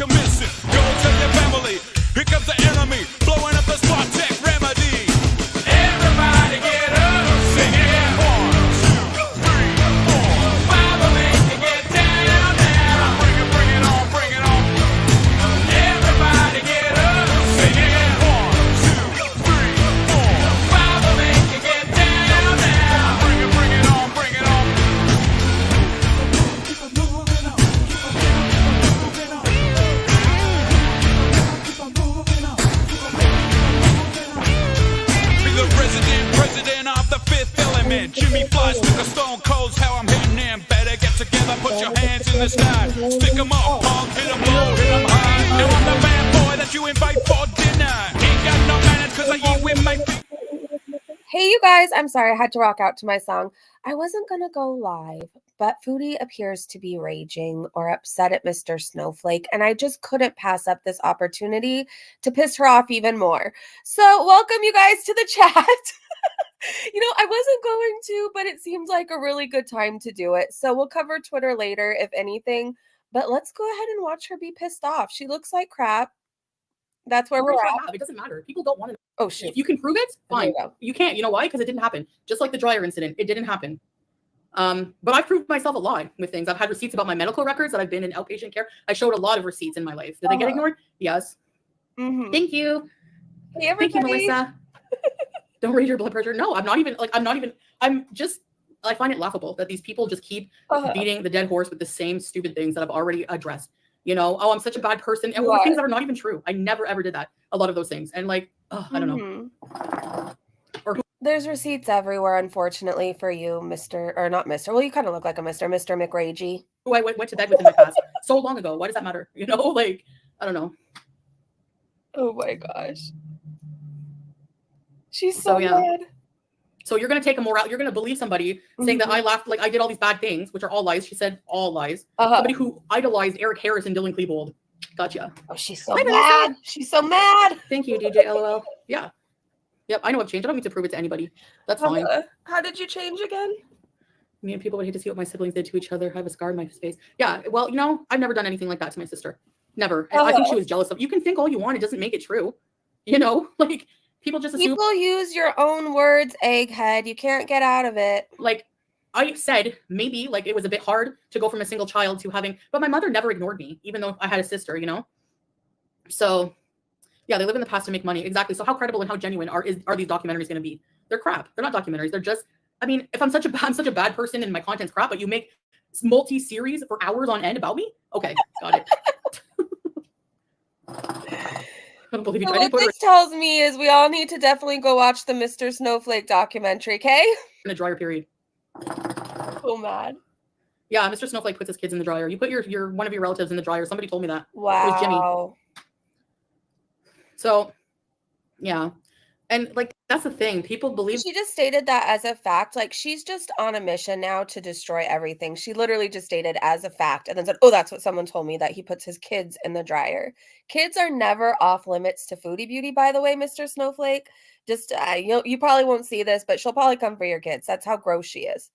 you're missing. Go tell your family. Here comes the enemy, blowing up the spot tech remedy. Everybody get up, sing it. 1, 2, 3, 4, 5, will make you get down now. Bring it on, bring it on. Everybody get up, sing it. 1, 2, 3, 4, 5, will make you get down now. Bring it on, bring it on. Keep on moving on, keep on moving on. Keep on moving on, keep on moving on. Be the president of the fifth element. Jimmy Fly, stick a stone cold's how I'm hitting him. Better get together, put your hands in the sky. Stick 'em up, punk, hit 'em low, hit 'em high. Now I'm the bad boy that you invite for dinner. Ain't got no manners 'cause I eat with my feet. Hey, you guys, I'm sorry I had to rock out to my song. I wasn't going to go live, but Foodie appears to be raging or upset at Mr. Snowflake, and I just couldn't pass up this opportunity to piss her off even more. So welcome you guys to the chat. I wasn't going to, but it seemed like a really good time to do it. So we'll cover Twitter later, if anything, but let's go ahead and watch her be pissed off. She looks like crap. That's where we're at. It doesn't matter. People don't want to. Oh, shit. If you can prove it, fine. There You can't. You know why? Because it didn't happen. Just like the dryer incident, it didn't happen. But I've proved myself a lot with things. I've had receipts about my medical records that I've been in outpatient care. I showed a lot of receipts in my life. Did they get ignored? Yes. Mhm. Thank you. Hey, everybody. Thank you, Melissa. Don't raise your blood pressure. No, I'm just, I find it laughable that these people just keep beating the dead horse with the same stupid things that I've already addressed. I'm such a bad person. And things that are not even true. I never, ever did that. A lot of those things. And I don't know. There's receipts everywhere, unfortunately, for you, Mr. Or not Mr. Well, you kind of look like a Mr. McRagey. Who I went to bed with in my past so long ago. Why does that matter? I don't know. Oh my gosh. She's so mad. So you're going to take a moral. You're going to believe somebody saying that I laughed, I did all these bad things, which are all lies. She said all lies. Somebody who idolized Eric Harris and Dylan Klebold. Gotcha. Oh, she's so mad. She's so mad. Thank you, DJ LOL. Yeah. Yep, I know I've changed. I don't need to prove it to anybody. That's fine. How did you change again? Me and people would hate to see what my siblings did to each other. I have a scar on my face. Yeah, well, I've never done anything like that to my sister. Never. And I think she was jealous of. You can think all you want. It doesn't make it true. People just assume. People use your own words, egghead. You can't get out of it. I said maybe it was a bit hard to go from a single child to having, but my mother never ignored me, even though I had a sister, So yeah, they live in the past to make money. Exactly. So how credible and how genuine are these documentaries going to be? They're crap. They're not documentaries. They're just, if I'm such a bad person and my content's crap, but you make multi-series for hours on end about me. Okay. Got it. I don't believe you. What this tells me is we all need to definitely go watch the Mr. Snowflake documentary, okay? In a dryer period. So mad. Yeah, Mr. Snowflake puts his kids in the dryer. You put your one of your relatives in the dryer. Somebody told me that. Wow. It was Jimmy. So, yeah. And that's the thing. People believe. She just stated that as a fact. She's just on a mission now to destroy everything. She literally just stated as a fact and then said, oh, that's what someone told me, that he puts his kids in the dryer. Kids are never off limits to Foodie Beauty, by the way, Mr. Snowflake. Just, you probably won't see this, but she'll probably come for your kids. That's how gross she is.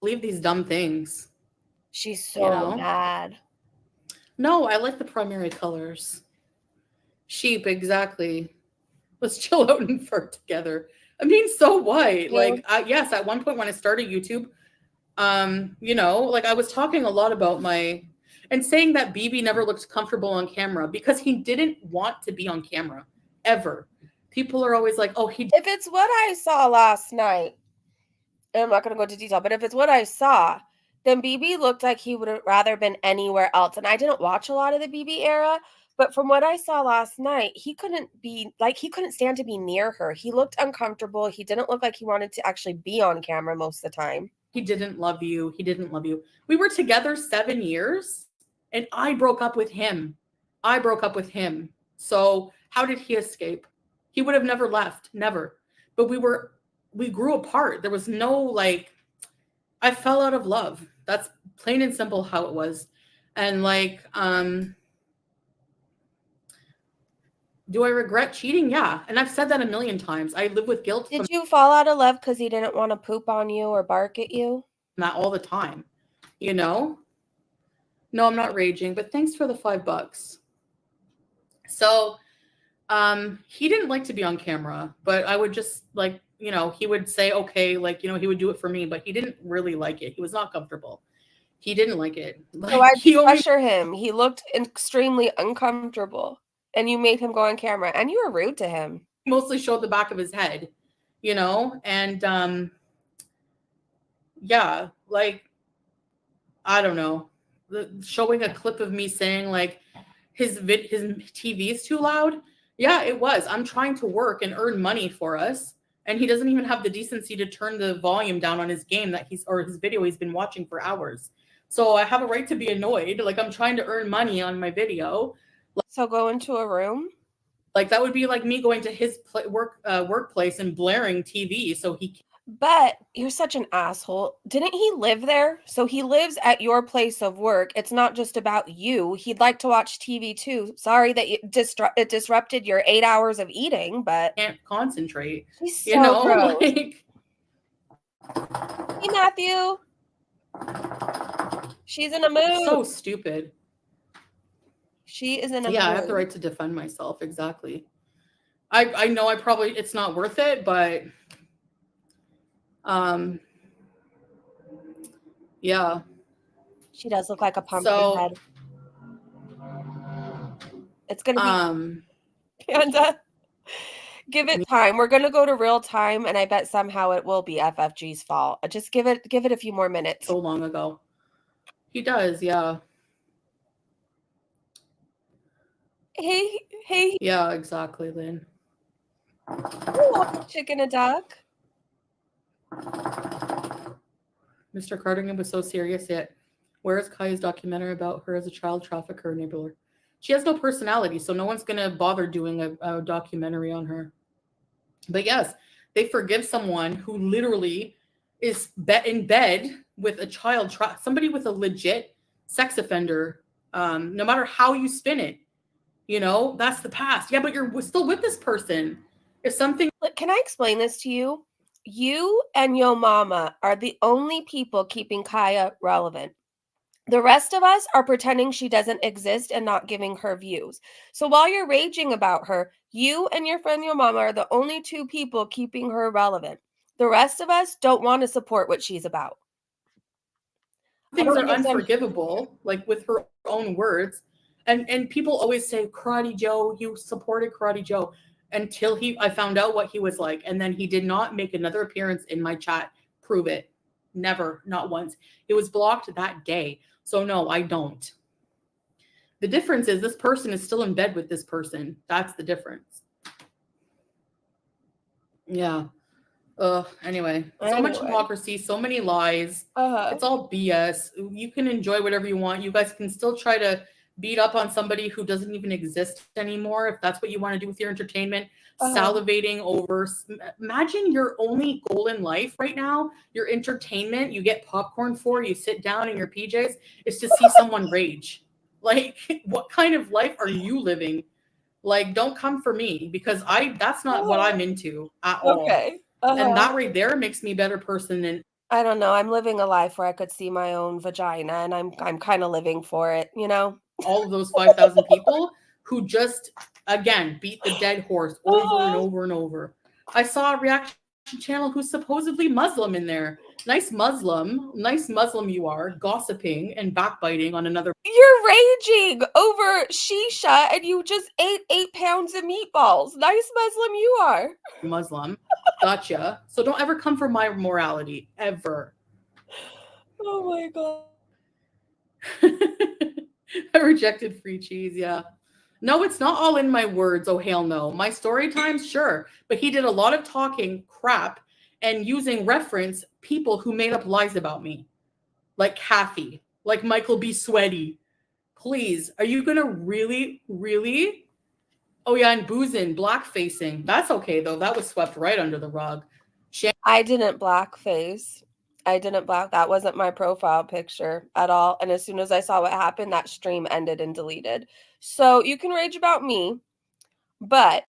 Believe these dumb things. She's so mad. No, I like the primary colors. Sheep, exactly. Let's chill out and fart together. So what? Yeah. Yes, at one point when I started YouTube, I was talking a lot about and saying that BB never looked comfortable on camera because he didn't want to be on camera, ever. People are always like, oh, If it's what I saw last night, and I'm not going to go into detail, but if it's what I saw, then BB looked like he would have rather been anywhere else. And I didn't watch a lot of the BB era, but from what I saw last night, he couldn't stand to be near her. He looked uncomfortable. He didn't look like he wanted to actually be on camera most of the time. He didn't love you. He didn't love you. We were together 7 years and I broke up with him. So how did he escape? He would have never left. Never. But we grew apart. There was no I fell out of love. That's plain and simple how it was. And do I regret cheating? Yeah. And I've said that a million times. I live with guilt. Did you fall out of love because he didn't want to poop on you or bark at you? Not all the time. No, I'm not raging, but thanks for the $5. So he didn't like to be on camera, but I would just like, you know, he would say, okay, like, you know, he would do it for me, but he didn't really like it. He was not comfortable. He didn't like it. Like, So I he only pressure him. He looked extremely uncomfortable, and you made him go on camera, and you were rude to him. mostly showed the back of his head, you know, and yeah, like, I don't know, showing a clip of me saying like his TV is too loud. Yeah, it was. I'm trying to work and earn money for us, and he doesn't even have the decency to turn the volume down on his game that he's or his video he's been watching for hours. So I have a right to be annoyed. Like, I'm trying to earn money on my video. So go into a room. Like, that would be like me going to his workplace and blaring TV so he. But you're such an asshole. Didn't he live there? So he lives at your place of work. It's not just about you. He'd like to watch TV too. Sorry that it disrupted your 8 hours of eating, but Can't concentrate. he's so You know, gross. like, Hey, Matthew. She's in a mood. so stupid. She is in a Yeah, mood. I have the right to defend myself. Exactly. I know it's not worth it, but yeah. She does look like a pumpkin So head. It's gonna be Panda. Give it time. We're gonna go to real time, and I bet somehow it will be FFG's fault. Just give it a few more minutes. so long ago. He does, yeah. Hey, Yeah, exactly, Lynn. chicken and duck. Mr. Cardigan was so serious yet. Where is Kaya's documentary about her as a child trafficker enabler? She has no personality, so no one's gonna bother doing a documentary on her. But yes, they forgive someone who literally is in bed with a child, somebody with a legit sex offender. No matter how you spin it, you know, that's the past. Yeah, but you're still with this person. If something. Look, can I explain this to you? You and your mama are the only people keeping Kaya relevant. The rest of us are pretending she doesn't exist and not giving her views. So while you're raging about her, you and your friend, your mama, are the only two people keeping her relevant. The rest of us don't want to support what she's about. Things are unforgivable, like with her own words. And people always say, Karate Joe, you supported Karate Joe, until I found out what he was like. And then he did not make another appearance in my chat. Prove it. Never, not once. It was blocked that day. So no, I don't. The difference is this person is still in bed with this person. That's the difference. Yeah. Anyway, so much hypocrisy, so many lies. It's all BS. You can enjoy whatever you want. You guys can still try to beat up on somebody who doesn't even exist anymore, if that's what you want to do with your entertainment. Salivating over. Imagine your only goal in life right now, your entertainment, you get popcorn for, you sit down in your PJs, is to see someone rage. Like, what kind of life are you living? Like, don't come for me, because that's not what I'm into at all. Okay. And that right there makes me a better person than. I don't know. I'm living a life where I could see my own vagina, and I'm kind of living for it, you know? All of those 5,000 people who just, again, beat the dead horse over and over and over. I saw a reaction channel who's supposedly Muslim in there. Nice Muslim you are, gossiping and backbiting on another. You're raging over shisha, and you just ate 8 pounds of meatballs. Nice Muslim you are. Muslim. Gotcha. So don't ever come for my morality, ever. Oh my God. I rejected free cheese, yeah. No, it's not all in my words. Oh, hell no. My story times, sure. But he did a lot of talking crap and using reference people who made up lies about me. Like Kathy, like Michael B. Sweaty. Please, are you going to really? Oh, yeah, and boozing, blackfacing. That's okay, though. That was swept right under the rug. I didn't blackface. That wasn't my profile picture at all. And as soon as I saw what happened, that stream ended and deleted. So you can rage about me, but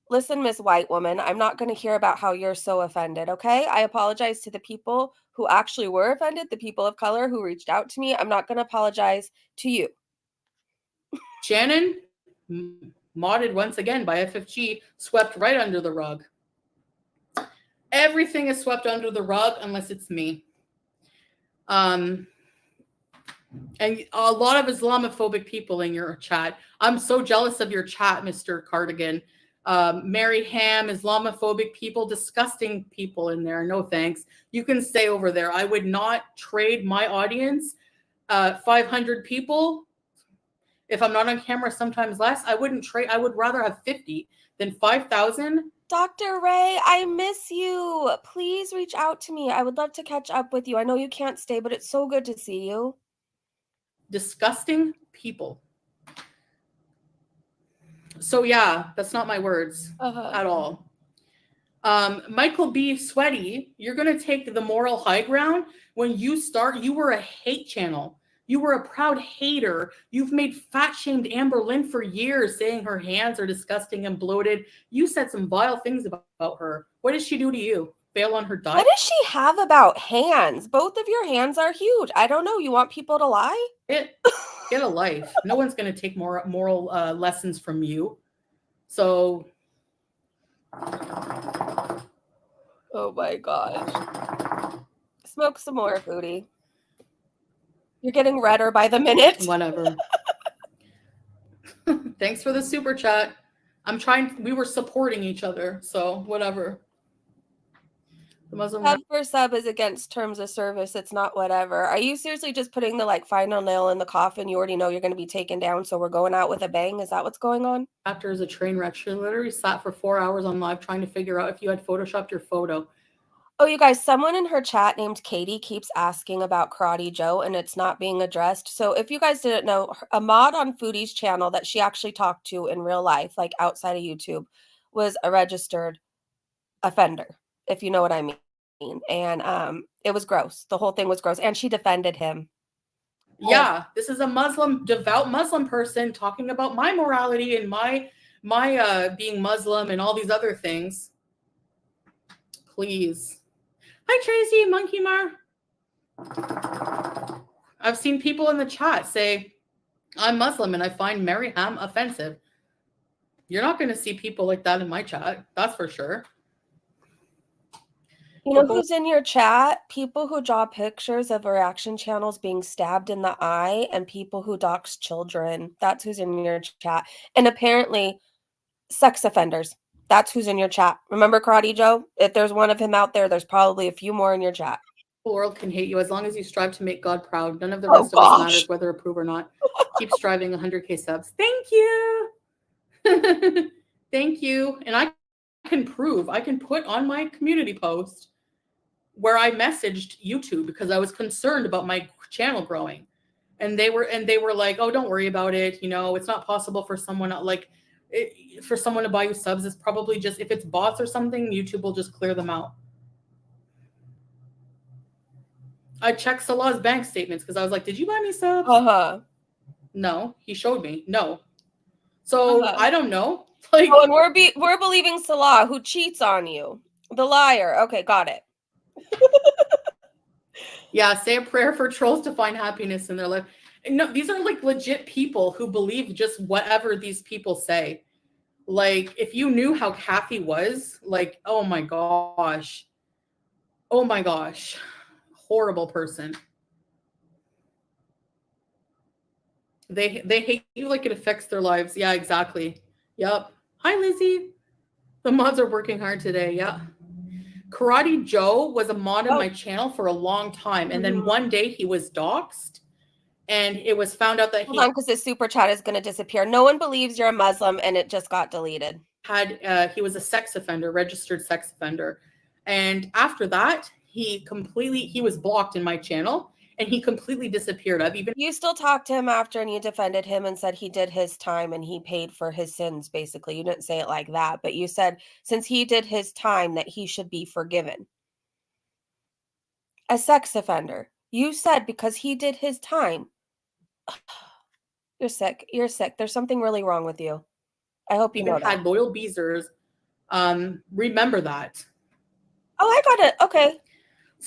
listen, Miss White Woman, I'm not going to hear about how you're so offended, okay? I apologize to the people who actually were offended, the people of color who reached out to me. I'm not going to apologize to you. Shannon, modded once again by FFG, swept right under the rug. Everything is swept under the rug unless it's me. And a lot of Islamophobic people in your chat. I'm so jealous of your chat, Mr. Cardigan. Mary Ham, Islamophobic people, disgusting people in there. No thanks. You can stay over there. I would not trade my audience, 500 people. If I'm not on camera, sometimes less. I wouldn't trade. I would rather have 50 than 5,000. Dr. Ray, I miss you. Please reach out to me. I would love to catch up with you. I know you can't stay, but it's so good to see you. Disgusting people. So yeah, that's not my words at all. Michael B. Sweaty, you're going to take the moral high ground. When you start, you were a hate channel. You were a proud hater. You've made fat-shamed Amber Lynn for years, saying her hands are disgusting and bloated. You said some vile things about her. What did she do to you? Fail on her diet? What does she have about hands? Both of your hands are huge. I don't know. You want people to lie? Get a life. No one's going to take moral lessons from you. So... Oh my gosh. Smoke some more, Foodie. You're getting redder by the minute. Whatever. Thanks for the super chat. We were supporting each other, so whatever. The Muslim Sub for sub is against terms of service. It's not whatever. Are you seriously just putting the final nail in the coffin? You already know you're going to be taken down, so we're going out with a bang. Is that what's going on? After is a train wreck. She literally sat for 4 hours on live trying to figure out if you had photoshopped your photo. Oh, you guys, someone in her chat named Katie keeps asking about Karate Joe, and it's not being addressed. So if you guys didn't know, a mod on Foodie's channel that she actually talked to in real life, like outside of YouTube, was a registered offender, if you know what I mean. And it was gross. The whole thing was gross. And she defended him. Yeah, this is a devout Muslim person talking about my morality and my being Muslim and all these other things. Please. Hi, Tracy, Monkey Mar. I've seen people in the chat say, I'm Muslim and I find Mary Ham offensive. You're not going to see people like that in my chat. That's for sure. You know who's in your chat? People who draw pictures of reaction channels being stabbed in the eye and people who dox children. That's who's in your chat. And apparently, sex offenders. That's who's in your chat. Remember Karate Joe? If there's one of him out there, there's probably a few more in your chat. The world can hate you as long as you strive to make God proud. None of the rest of us matters, whether approve or not. Keep striving. 100K subs. Thank you. Thank you. And I can prove, I can put on my community post where I messaged YouTube because I was concerned about my channel growing. And they were like, oh, don't worry about it. You know, it's not possible for someone for someone to buy you subs. It's probably just, if it's bots or something, YouTube will just clear them out. I checked Salah's bank statements because I was like, did you buy me subs? No, he showed me. No. So I don't know. Like, and we're believing Salah, who cheats on you. The liar. Okay, got it. Yeah, say a prayer for trolls to find happiness in their life. No, these are like legit people who believe just whatever these people say. Like, if you knew how Kathy was, like, oh my gosh. Oh my gosh. Horrible person. They hate you like it affects their lives. Yeah, exactly. Yep. Hi, Lizzie. The mods are working hard today. Yeah. Karate Joe was a mod on my channel for a long time. And then one day he was doxxed. And it was found out that Hold on, because the super chat is going to disappear. No one believes you're a Muslim, and it just got deleted. He was a sex offender, registered sex offender. And after that, he was blocked in my channel, and he completely disappeared. You still talked to him after, and you defended him and said he did his time and he paid for his sins, basically. You didn't say it like that, but you said since he did his time that he should be forgiven. A sex offender. You said because he did his time. You're sick. You're sick. There's something really wrong with you. I hope you know that. Had loyal beezers. Remember that. Oh, I got it. Okay.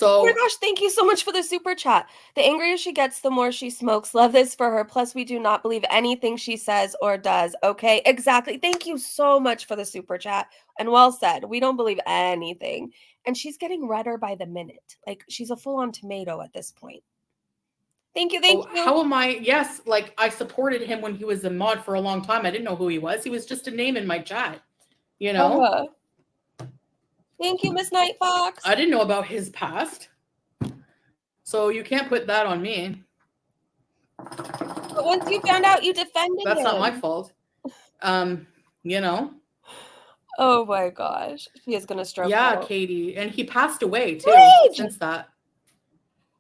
Oh my So, gosh, thank you so much for the super chat. The angrier she gets, the more she smokes. Love this for her. Plus, we do not believe anything she says or does. Okay, exactly. Thank you so much for the super chat. And well said. We don't believe anything. And she's getting redder by the minute. Like she's a full-on tomato at this point. Thank you, thank you. how am I? Yes, like I supported him when he was a mod for a long time. I didn't know who he was. He was just a name in my chat, you know? Thank you, Miss Night Fox. I didn't know about his past. So you can't put that on me. But once you found out, you defended That's him. not my fault. You know? Oh my gosh. She is gonna stroke Yeah, out. Katie. And he passed away too Rage! since that.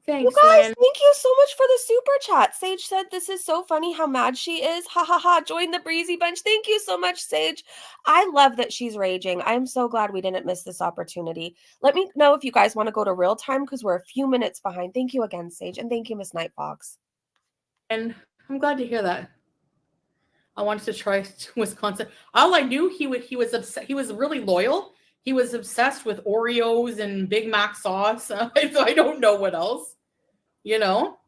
You Thanks, guys, Lynn. thank you so much for the super chat. Sage said this is so funny how mad she is. Ha ha ha. Join the breezy bunch. Thank you so much, Sage. I love that she's raging. I'm so glad we didn't miss this opportunity. Let me know if you guys want to go to real time because we're a few minutes behind. Thank you again, Sage. And thank you, Miss Nightfox. And I'm glad to hear that. I wanted to try Wisconsin. All I knew he was upset. He was really loyal. He was obsessed with Oreos and Big Mac sauce. So I don't know what else. You know?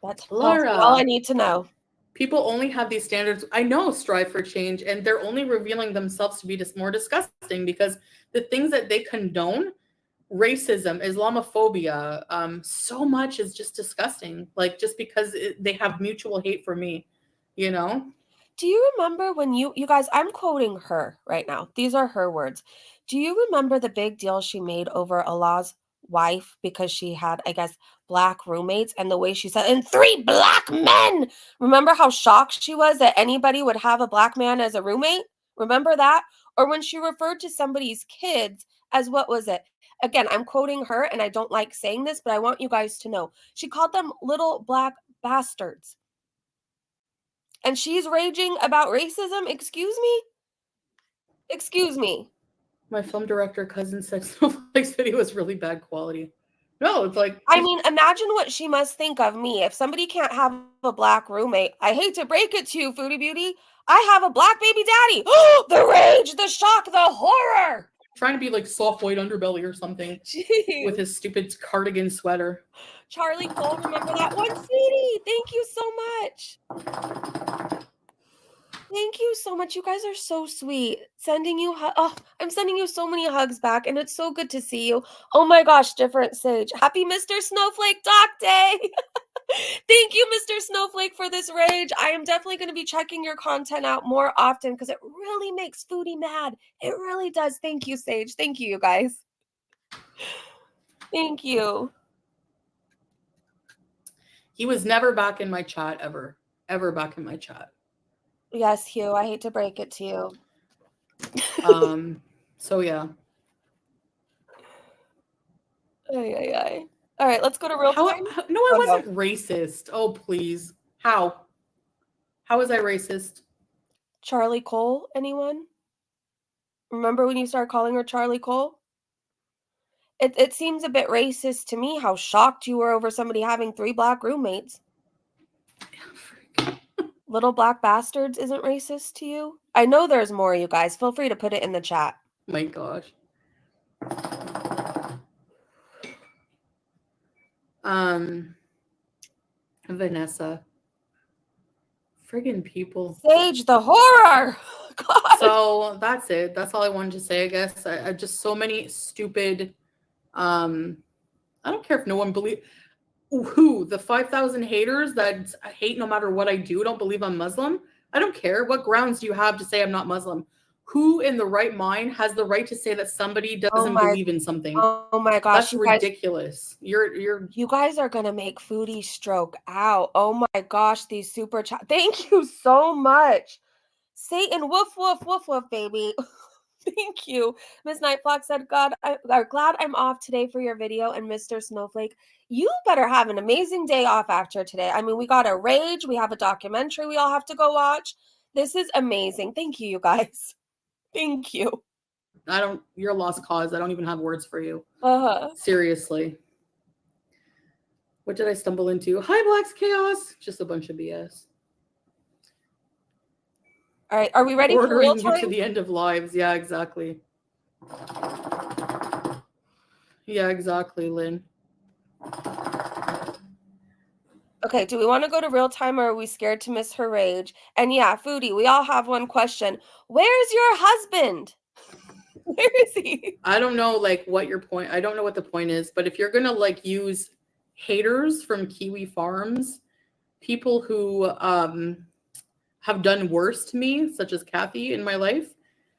That's Laura. all I need to know. People only have these standards. I know strive for change, and they're only revealing themselves to be just more disgusting because the things that they condone, racism, Islamophobia, so much is just disgusting. Like just because they have mutual hate for me, you know? Do you remember when you guys, I'm quoting her right now. These are her words. Do you remember the big deal she made over Allah's wife because she had, I guess, black roommates and the way she said, and 3 black men? Remember how shocked she was that anybody would have a black man as a roommate? Remember that? Or when she referred to somebody's kids as what was it? Again, I'm quoting her and I don't like saying this, but I want you guys to know. She called them little black bastards. And she's raging about racism? Excuse me? Excuse me. My film director cousin said Snowflake's video was really bad quality. No, it's like I mean, imagine what she must think of me. If somebody can't have a black roommate, I hate to break it to you, Foodie Beauty, I have a black baby daddy. Oh, the rage, the shock, the horror. trying to be like soft white underbelly or something Jeez. with his stupid cardigan sweater. Charlie Cole, remember that one, sweetie? Thank you so much. Thank you so much. You guys are so sweet. Sending you, I'm sending you so many hugs back, and it's so good to see you. Oh my gosh, different Sage. Happy Mr. Snowflake Doc Day. Thank you, Mr. Snowflake, for this rage. I am definitely going to be checking your content out more often because it really makes Foodie mad. It really does. Thank you, Sage. Thank you, you guys. Thank you. He was never back in my chat ever back in my chat. Yes, Hugh. I hate to break it to you. So yeah. Ay. All right, let's go to real time. No, I wasn't racist. Oh, please. How was I racist? Charlie Cole, anyone? Remember when you started calling her Charlie Cole? It seems a bit racist to me how shocked you were over somebody having 3 black roommates. Little black bastards isn't racist to you? I know there's more, you guys. Feel free to put it in the chat. My gosh. Vanessa. Friggin' people. Sage, the horror! God. So that's it. That's all I wanted to say, I guess. I just so many stupid I don't care if no one believes the 5,000 haters that hate no matter what I do, don't believe I'm Muslim. I don't care. What grounds do you have to say I'm not Muslim? Who in the right mind has the right to say that somebody doesn't believe in something? Oh my gosh. That's ridiculous. You guys are gonna make Foodie stroke out. Oh my gosh, these super chat. Thank you so much. Satan, woof, woof, woof, woof, baby. Thank you. Miss Nightflock said, God, I'm glad I'm off today for your video. And Mr. Snowflake, you better have an amazing day off after today. I mean, we got a rage. We have a documentary we all have to go watch. This is amazing. Thank you, you guys. Thank you. You're a lost cause. I don't even have words for you. Seriously. What did I stumble into? Hi, Black's Chaos. Just a bunch of BS. All right, are we ready for real time? You to the end of lives. Yeah, exactly. Yeah, exactly, Lynn. Okay, do we want to go to real time or are we scared to miss her rage? And yeah, Foodie, we all have one question. Where's your husband? Where is he? I don't know like what your point. I don't know what the point is, but if you're gonna like use haters from Kiwi Farms, people who have done worse to me, such as Kathy in my life,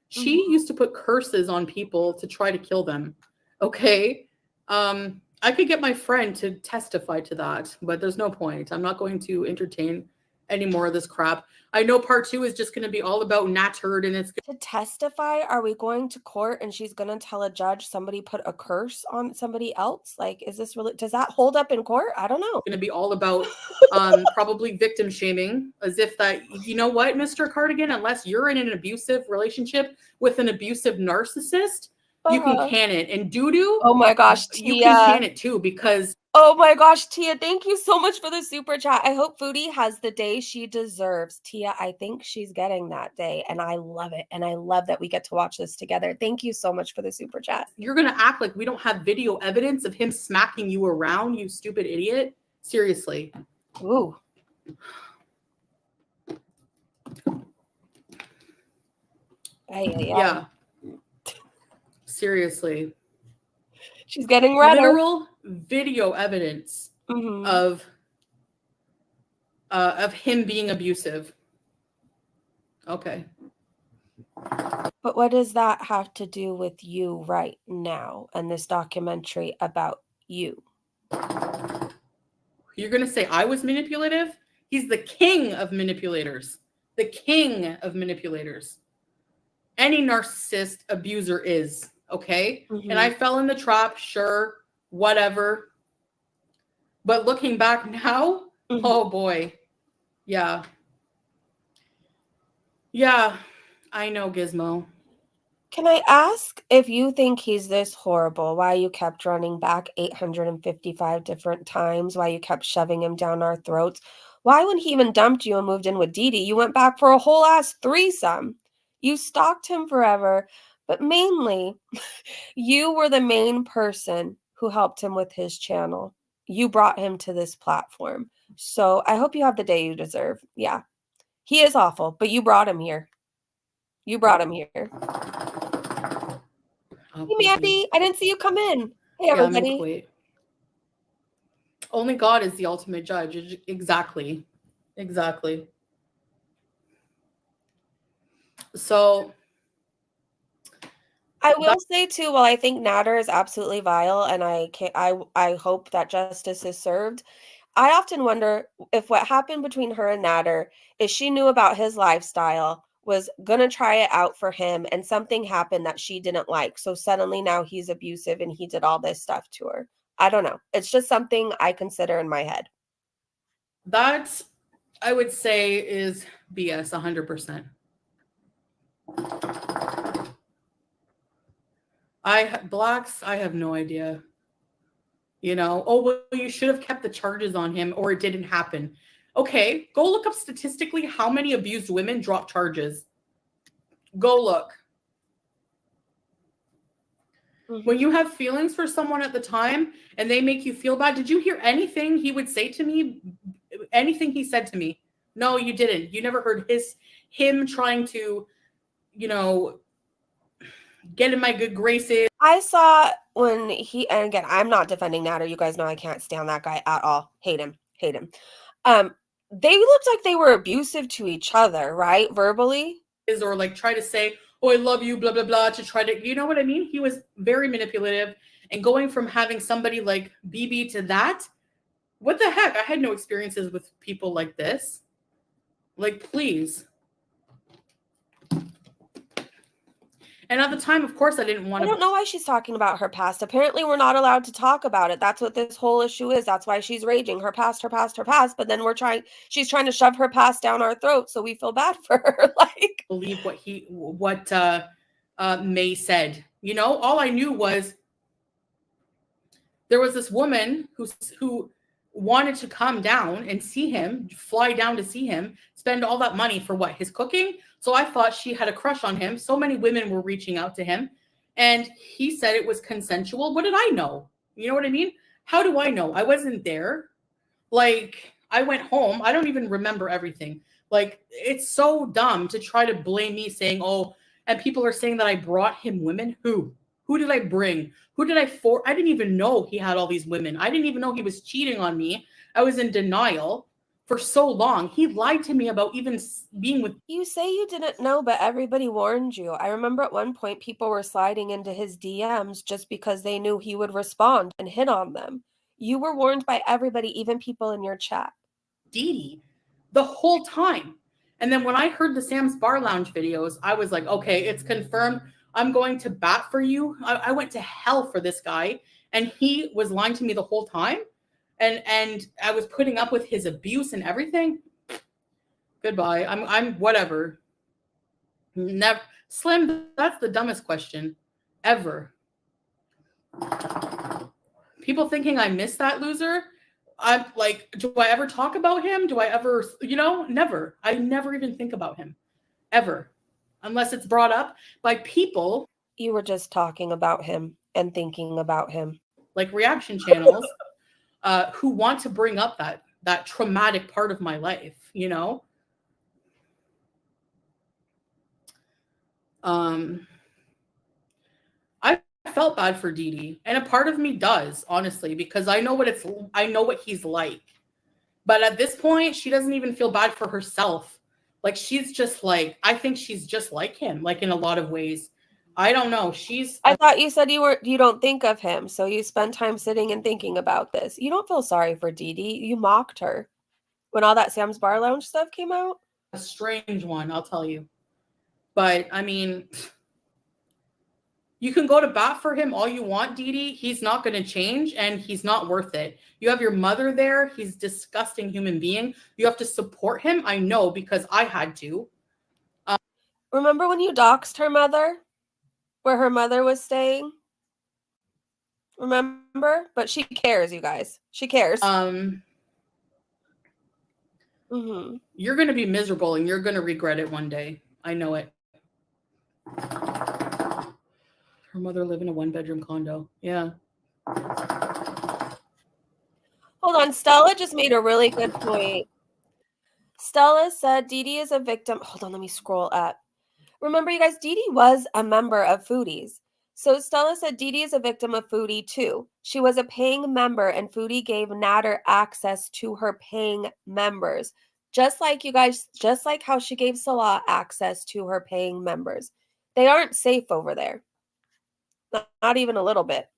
she used to put curses on people to try to kill them. Okay. I could get my friend to testify to that, but there's no point. I'm not going to entertain any more of this crap. I know part 2 is just going to be all about Natturd, and it's To testify, are we going to court and she's going to tell a judge somebody put a curse on somebody else? Like, is this really, does that hold up in court? I don't know. going to be all about probably victim shaming, as if that, you know what, Mr. Cardigan, unless you're in an abusive relationship with an abusive narcissist, you can can it. And doo-doo, Oh my gosh, you Tia. can can it too, because Oh my gosh, Tia, thank you so much for the super chat. I hope Foodie has the day she deserves. Tia, I think she's getting that day, and I love it. And I love that we get to watch this together. Thank you so much for the super chat. you're going to act like we don't have video evidence of him smacking you around, you stupid idiot. Seriously. Ooh. Yeah. Seriously. She's getting redder. Literal video evidence of him being abusive. Okay. But what does that have to do with you right now and this documentary about you? You're going to say I was manipulative? He's the king of manipulators. The king of manipulators. Any narcissist abuser is, okay? And I fell in the trap, sure, whatever. But looking back now, oh boy. Yeah. Yeah, I know, Gizmo. Can I ask, if you think he's this horrible, why you kept running back 855 different times, why you kept shoving him down our throats? Why, when he even dumped you and moved in with Dee Dee, you went back for a whole ass threesome? You stalked him forever, but mainly, you were the main person who helped him with his channel. You brought him to this platform. So I hope you have the day you deserve. Yeah. He is awful, but you brought him here. You brought him here. Oh, Hey, Mandy, I didn't see you come in. Hey, yeah, I'm in everybody. Kuwait. Only God is the ultimate judge. Exactly. Exactly. So I will say too, while I think Nader is absolutely vile, and I hope that justice is served, I often wonder if what happened between her and Nader is she knew about his lifestyle, was gonna try it out for him, and something happened that she didn't like. So suddenly now he's abusive and he did all this stuff to her. I don't know. It's just something I consider in my head. that, I would say, is BS 100%. Blacks, I have no idea. You know, oh, well, you should have kept the charges on him or it didn't happen. Okay, go look up statistically how many abused women drop charges. Go look. When you have feelings for someone at the time and they make you feel bad, did you hear anything he would say to me? Anything he said to me? No, you didn't. You never heard him trying to, you know, get in my good graces. I saw when he, and again, I'm not defending Nader. You guys know I can't stand that guy at all. Hate him. Hate him. They looked like they were abusive to each other, right? Verbally. Or like try to say, oh, I love you, blah, blah, blah, to try to, you know what I mean? He was very manipulative, and going from having somebody like BB to that, what the heck? I had no experiences with people like this. Like, please. And at the time, of course, I didn't want to. I don't know why she's talking about her past. Apparently, we're not allowed to talk about it. That's what this whole issue is. That's why she's raging. Her past, her past, her past. But then she's trying to shove her past down our throats, so we feel bad for her. Like, believe what May said. You know, all I knew was there was this woman who wanted to come down and see him, fly down to see him, spend all that money for what? His cooking? So I thought she had a crush on him. So many women were reaching out to him. And he said it was consensual. What did I know? You know what I mean? How do I know? I wasn't there. Like, I went home. I don't even remember everything. Like, it's so dumb to try to blame me saying, oh, and people are saying that I brought him women. Who? Who did I bring? Who did I I didn't even know he had all these women. I didn't even know he was cheating on me. I was in denial for so long. He lied to me about even being with. You say you didn't know, but everybody warned you. I remember at one point people were sliding into his DMs just because they knew he would respond and hit on them. You were warned by everybody, even people in your chat. Dee the whole time. And then when I heard the Sam's Bar Lounge videos, I was like, okay, it's confirmed. I'm going to bat for you. I went to hell for this guy, and he was lying to me the whole time. And I was putting up with his abuse and everything. Goodbye. I'm whatever. Never. Slim, that's the dumbest question ever. People thinking I miss that loser. I'm like, do I ever talk about him? Do I ever, never. I never even think about him ever, unless it's brought up by people. You were just talking about him and thinking about him. Like reaction channels who want to bring up that traumatic part of my life, I felt bad for Dee, and a part of me does, honestly, because I know what he's like. But at this point, she doesn't even feel bad for herself. Like, she's just like, I think she's just like him, like in a lot of ways. I don't know. I thought you said you don't think of him, so you spend time sitting and thinking about this. You don't feel sorry for Dee. You mocked her when all that Sam's Bar Lounge stuff came out. A strange one, I'll tell you. But I mean, you can go to bat for him all you want, Dee. He's not going to change, and he's not worth it. You have your mother there. He's a disgusting human being. You have to support him. I know, because I had to. Remember when you doxed her mother? Where her mother was staying? Remember? But she cares, you guys. She cares. You're going to be miserable, and you're going to regret it one day. I know it. Her mother lived in a 1-bedroom condo. Yeah. Hold on. Stella just made a really good point. Stella said Dee is a victim. Hold on. Let me scroll up. Remember, you guys, Dee was a member of Foodies. So Stella said Dee is a victim of Foodie too. She was a paying member, and Foodie gave Natter access to her paying members. Just like you guys, just like how she gave Salah access to her paying members. They aren't safe over there. Not even a little bit.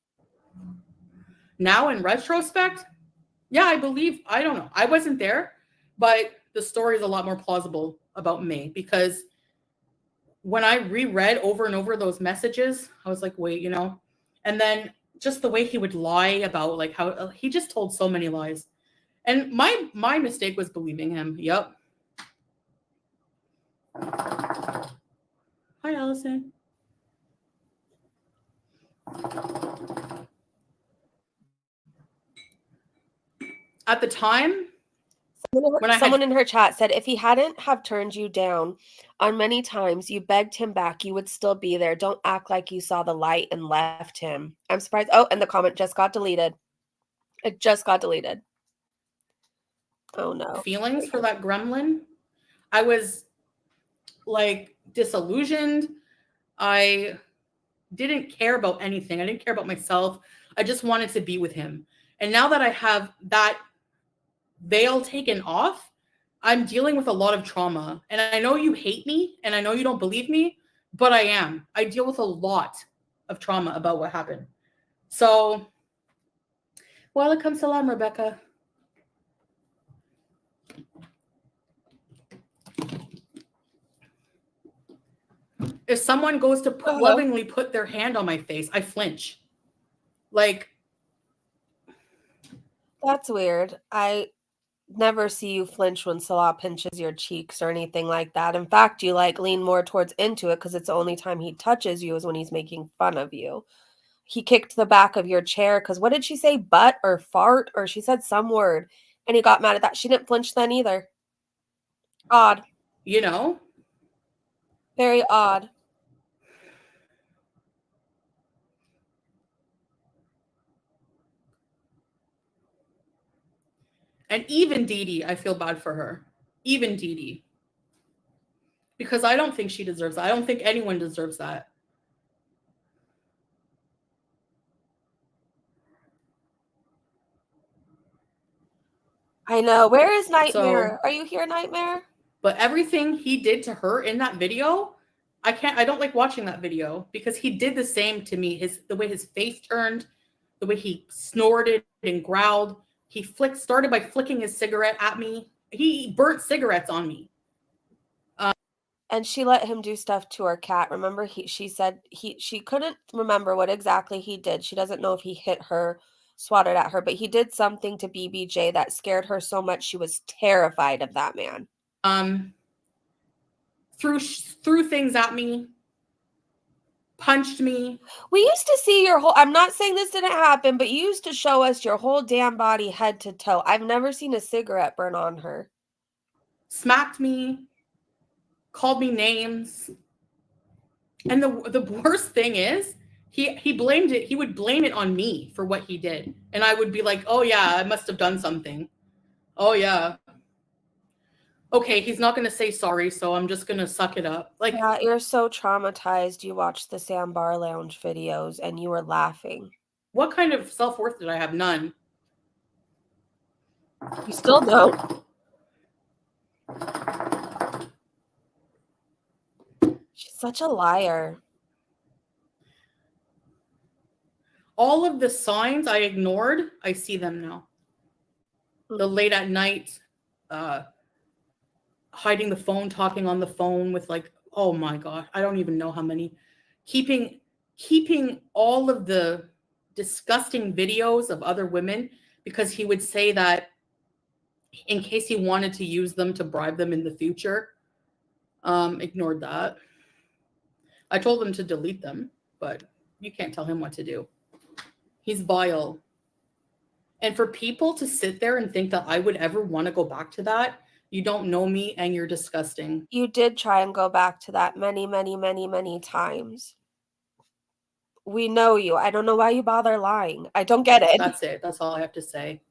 Now, in retrospect, yeah, I don't know. I wasn't there, but the story is a lot more plausible about me, because when I reread over and over those messages, I was like, wait, and then just the way he would lie about like how he just told so many lies. And my mistake was believing him. Yep. Hi, Allison. At the time, someone in her chat said if he hadn't have turned you down on many times, you begged him back, you would still be there. Don't act like you saw the light and left him. I'm surprised. Oh, and the comment just got deleted. It just got deleted. Oh no. Feelings for that gremlin. I was like disillusioned. I didn't care about anything. I didn't care about myself. I just wanted to be with him. And now that I have that veil taken off, I'm dealing with a lot of trauma. And I know you hate me, and I know you don't believe me, but I am. I deal with a lot of trauma about what happened. So, walaikum salam, Rebecca. If someone goes to lovingly put their hand on my face, I flinch. Like, that's weird. I never see you flinch when Salah pinches your cheeks or anything like that. In fact, you like lean more towards into it because it's the only time he touches you is when he's making fun of you. He kicked the back of your chair because what did she say? Butt or fart? Or she said some word and he got mad at that. She didn't flinch then either. Odd. Very odd. And even Dee Dee, I feel bad for her. Even Dee Dee. Because I don't think she deserves that. I don't think anyone deserves that. I know. Where is Nightmare? So, Are you here, Nightmare? but everything he did to her in that video, I don't like watching that video because he did the same to me. The way his face turned, the way he snorted and growled. He started by flicking his cigarette at me. He burnt cigarettes on me. And she let him do stuff to her cat. Remember, she said she couldn't remember what exactly he did. She doesn't know if he hit her, swatted at her, but he did something to BBJ that scared her so much she was terrified of that man. Threw things at me, punched me. We used to see your whole, I'm not saying this didn't happen, but you used to show us your whole damn body head to toe. I've never seen a cigarette burn on her. Smacked me, called me names. And the worst thing is, he blamed it. He would blame it on me for what he did. And I would be like, oh yeah, I must have done something. Oh yeah. Okay, he's not going to say sorry, so I'm just going to suck it up. Like, yeah, you're so traumatized. You watched the Sam Bar Lounge videos and you were laughing. What kind of self-worth did I have? None. You still don't. She's such a liar. All of the signs I ignored, I see them now. The late at night, hiding the phone, talking on the phone with like, oh my God, I don't even know how many. Keeping all of the disgusting videos of other women because he would say that in case he wanted to use them to bribe them in the future. Ignored that. I told him to delete them, but you can't tell him what to do. He's vile. And for people to sit there and think that I would ever want to go back to that, you don't know me and you're disgusting. You did try and go back to that many, many, many, many times. We know you. I don't know why you bother lying. I don't get it. That's it. That's all I have to say.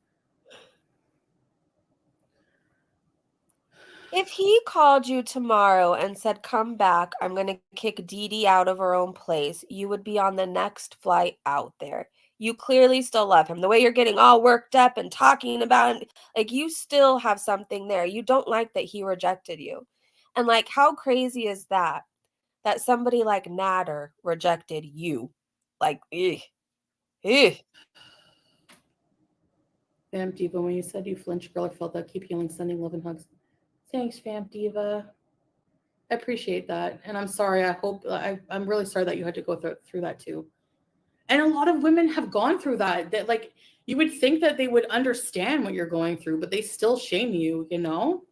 If he called you tomorrow and said, come back, I'm going to kick Dee Dee out of her own place, you would be on the next flight out there. You clearly still love him. The way you're getting all worked up and talking about it, like you still have something there. You don't like that he rejected you. And like, how crazy is that? That somebody like Natter rejected you. Like, ugh. Ugh. Fam Diva, when you said you flinched, girl, I felt that. Keep healing, sending love and hugs. Thanks, Fam Diva. I appreciate that. And I'm sorry. I'm really sorry that you had to go through that too. And a lot of women have gone through that. That like you would think that they would understand what you're going through, but they still shame you, you know?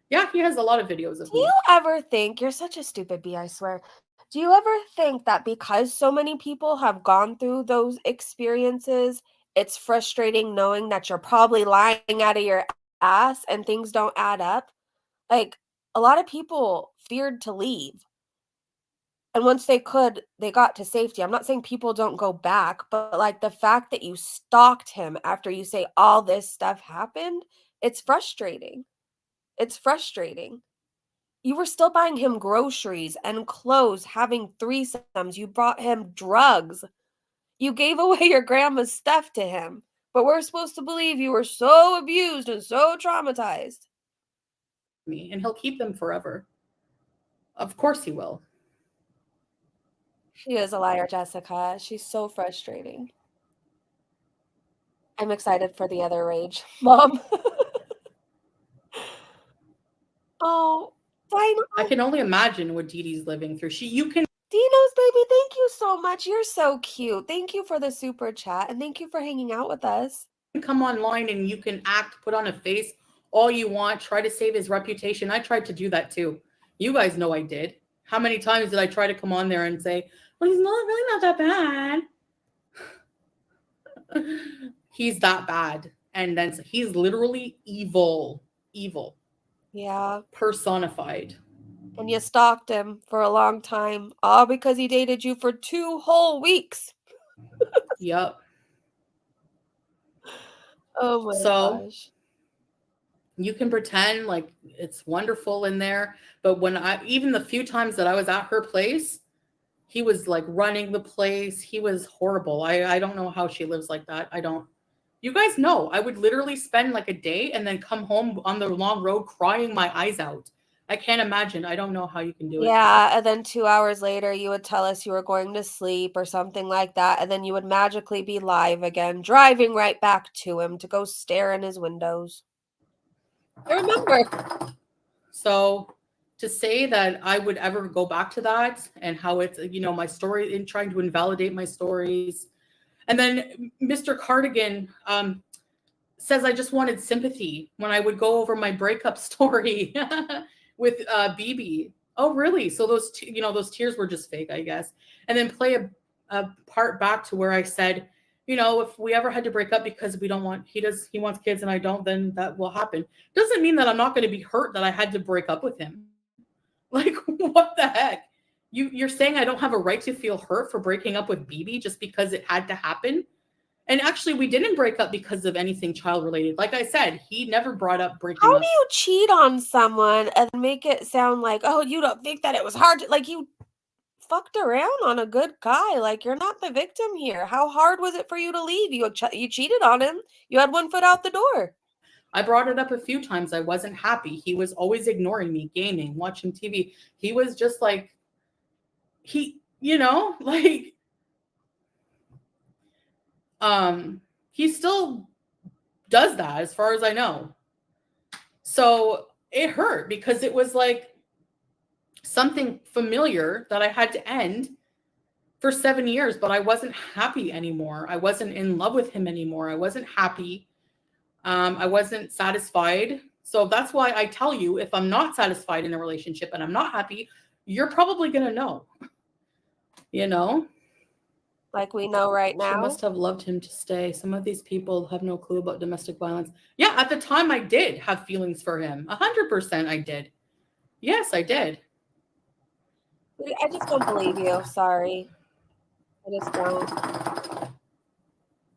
Yeah, he has a lot of videos of me. Do you ever think, you're such a stupid bee, I swear. Do you ever think that because so many people have gone through those experiences, it's frustrating knowing that you're probably lying out of your ass and things don't add up? Like, a lot of people feared to leave. And once they could, they got to safety. I'm not saying people don't go back, but like the fact that you stalked him after you say all this stuff happened, it's frustrating. It's frustrating. You were still buying him groceries and clothes, having threesomes. You brought him drugs. You gave away your grandma's stuff to him. But we're supposed to believe you were so abused and so traumatized. Me, and he'll keep them forever. Of course he will. She is a liar, Jessica. She's so frustrating. I'm excited for the other rage. Mom. Oh, Dino. I can only imagine what Dee Dee's living through. Dino's baby, thank you so much. You're so cute. Thank you for the super chat and thank you for hanging out with us. Come online and you can act, put on a face all you want, try to save his reputation. I tried to do that too. You guys know I did. How many times did I try to come on there and say, well, he's really not that bad. He's that bad. And then he's literally evil. Yeah. Personified. And you stalked him for a long time, all because he dated you for 2 whole weeks. Yep. Oh my gosh. You can pretend like it's wonderful in there, but even the few times that I was at her place, he was like running the place. He was horrible. I don't know how she lives like that. I don't. You guys know, I would literally spend like a day and then come home on the long road crying my eyes out. I can't imagine. I don't know how you can do it. Yeah, and then 2 hours later, you would tell us you were going to sleep or something like that, and then you would magically be live again, driving right back to him to go stare in his windows. I remember. So to say that I would ever go back to that and how it's, my story in trying to invalidate my stories. And then Mr. Cardigan says I just wanted sympathy when I would go over my breakup story with BB. Oh, really? So those those tears were just fake, I guess. And then play a part back to where I said, if we ever had to break up because he wants kids and I don't, then that will happen. Doesn't mean that I'm not going to be hurt that I had to break up with him. Like, what the heck? You're saying I don't have a right to feel hurt for breaking up with BB just because it had to happen? And actually, we didn't break up because of anything child related. Like I said, he never brought up breaking How up. do you cheat on someone and make it sound like, oh, you don't think that it was hard to, like, you fucked around on a good guy. Like, you're not the victim here. How hard was it for you to leave? You cheated on him. You had one foot out the door. I brought it up a few times. I wasn't happy. He was always ignoring me, gaming, watching TV. He was just like, like, he still does that as far as I know. So it hurt because it was like something familiar that I had to end for 7 years, but I wasn't happy anymore. I wasn't in love with him anymore. I wasn't happy. I wasn't satisfied. So that's why I tell you, if I'm not satisfied in a relationship and I'm not happy, you're probably going to know, Like we know right now. She must have loved him to stay. Some of these people have no clue about domestic violence. Yeah, at the time I did have feelings for him. 100% I did. Yes, I did. I just don't believe you. Sorry. I just don't.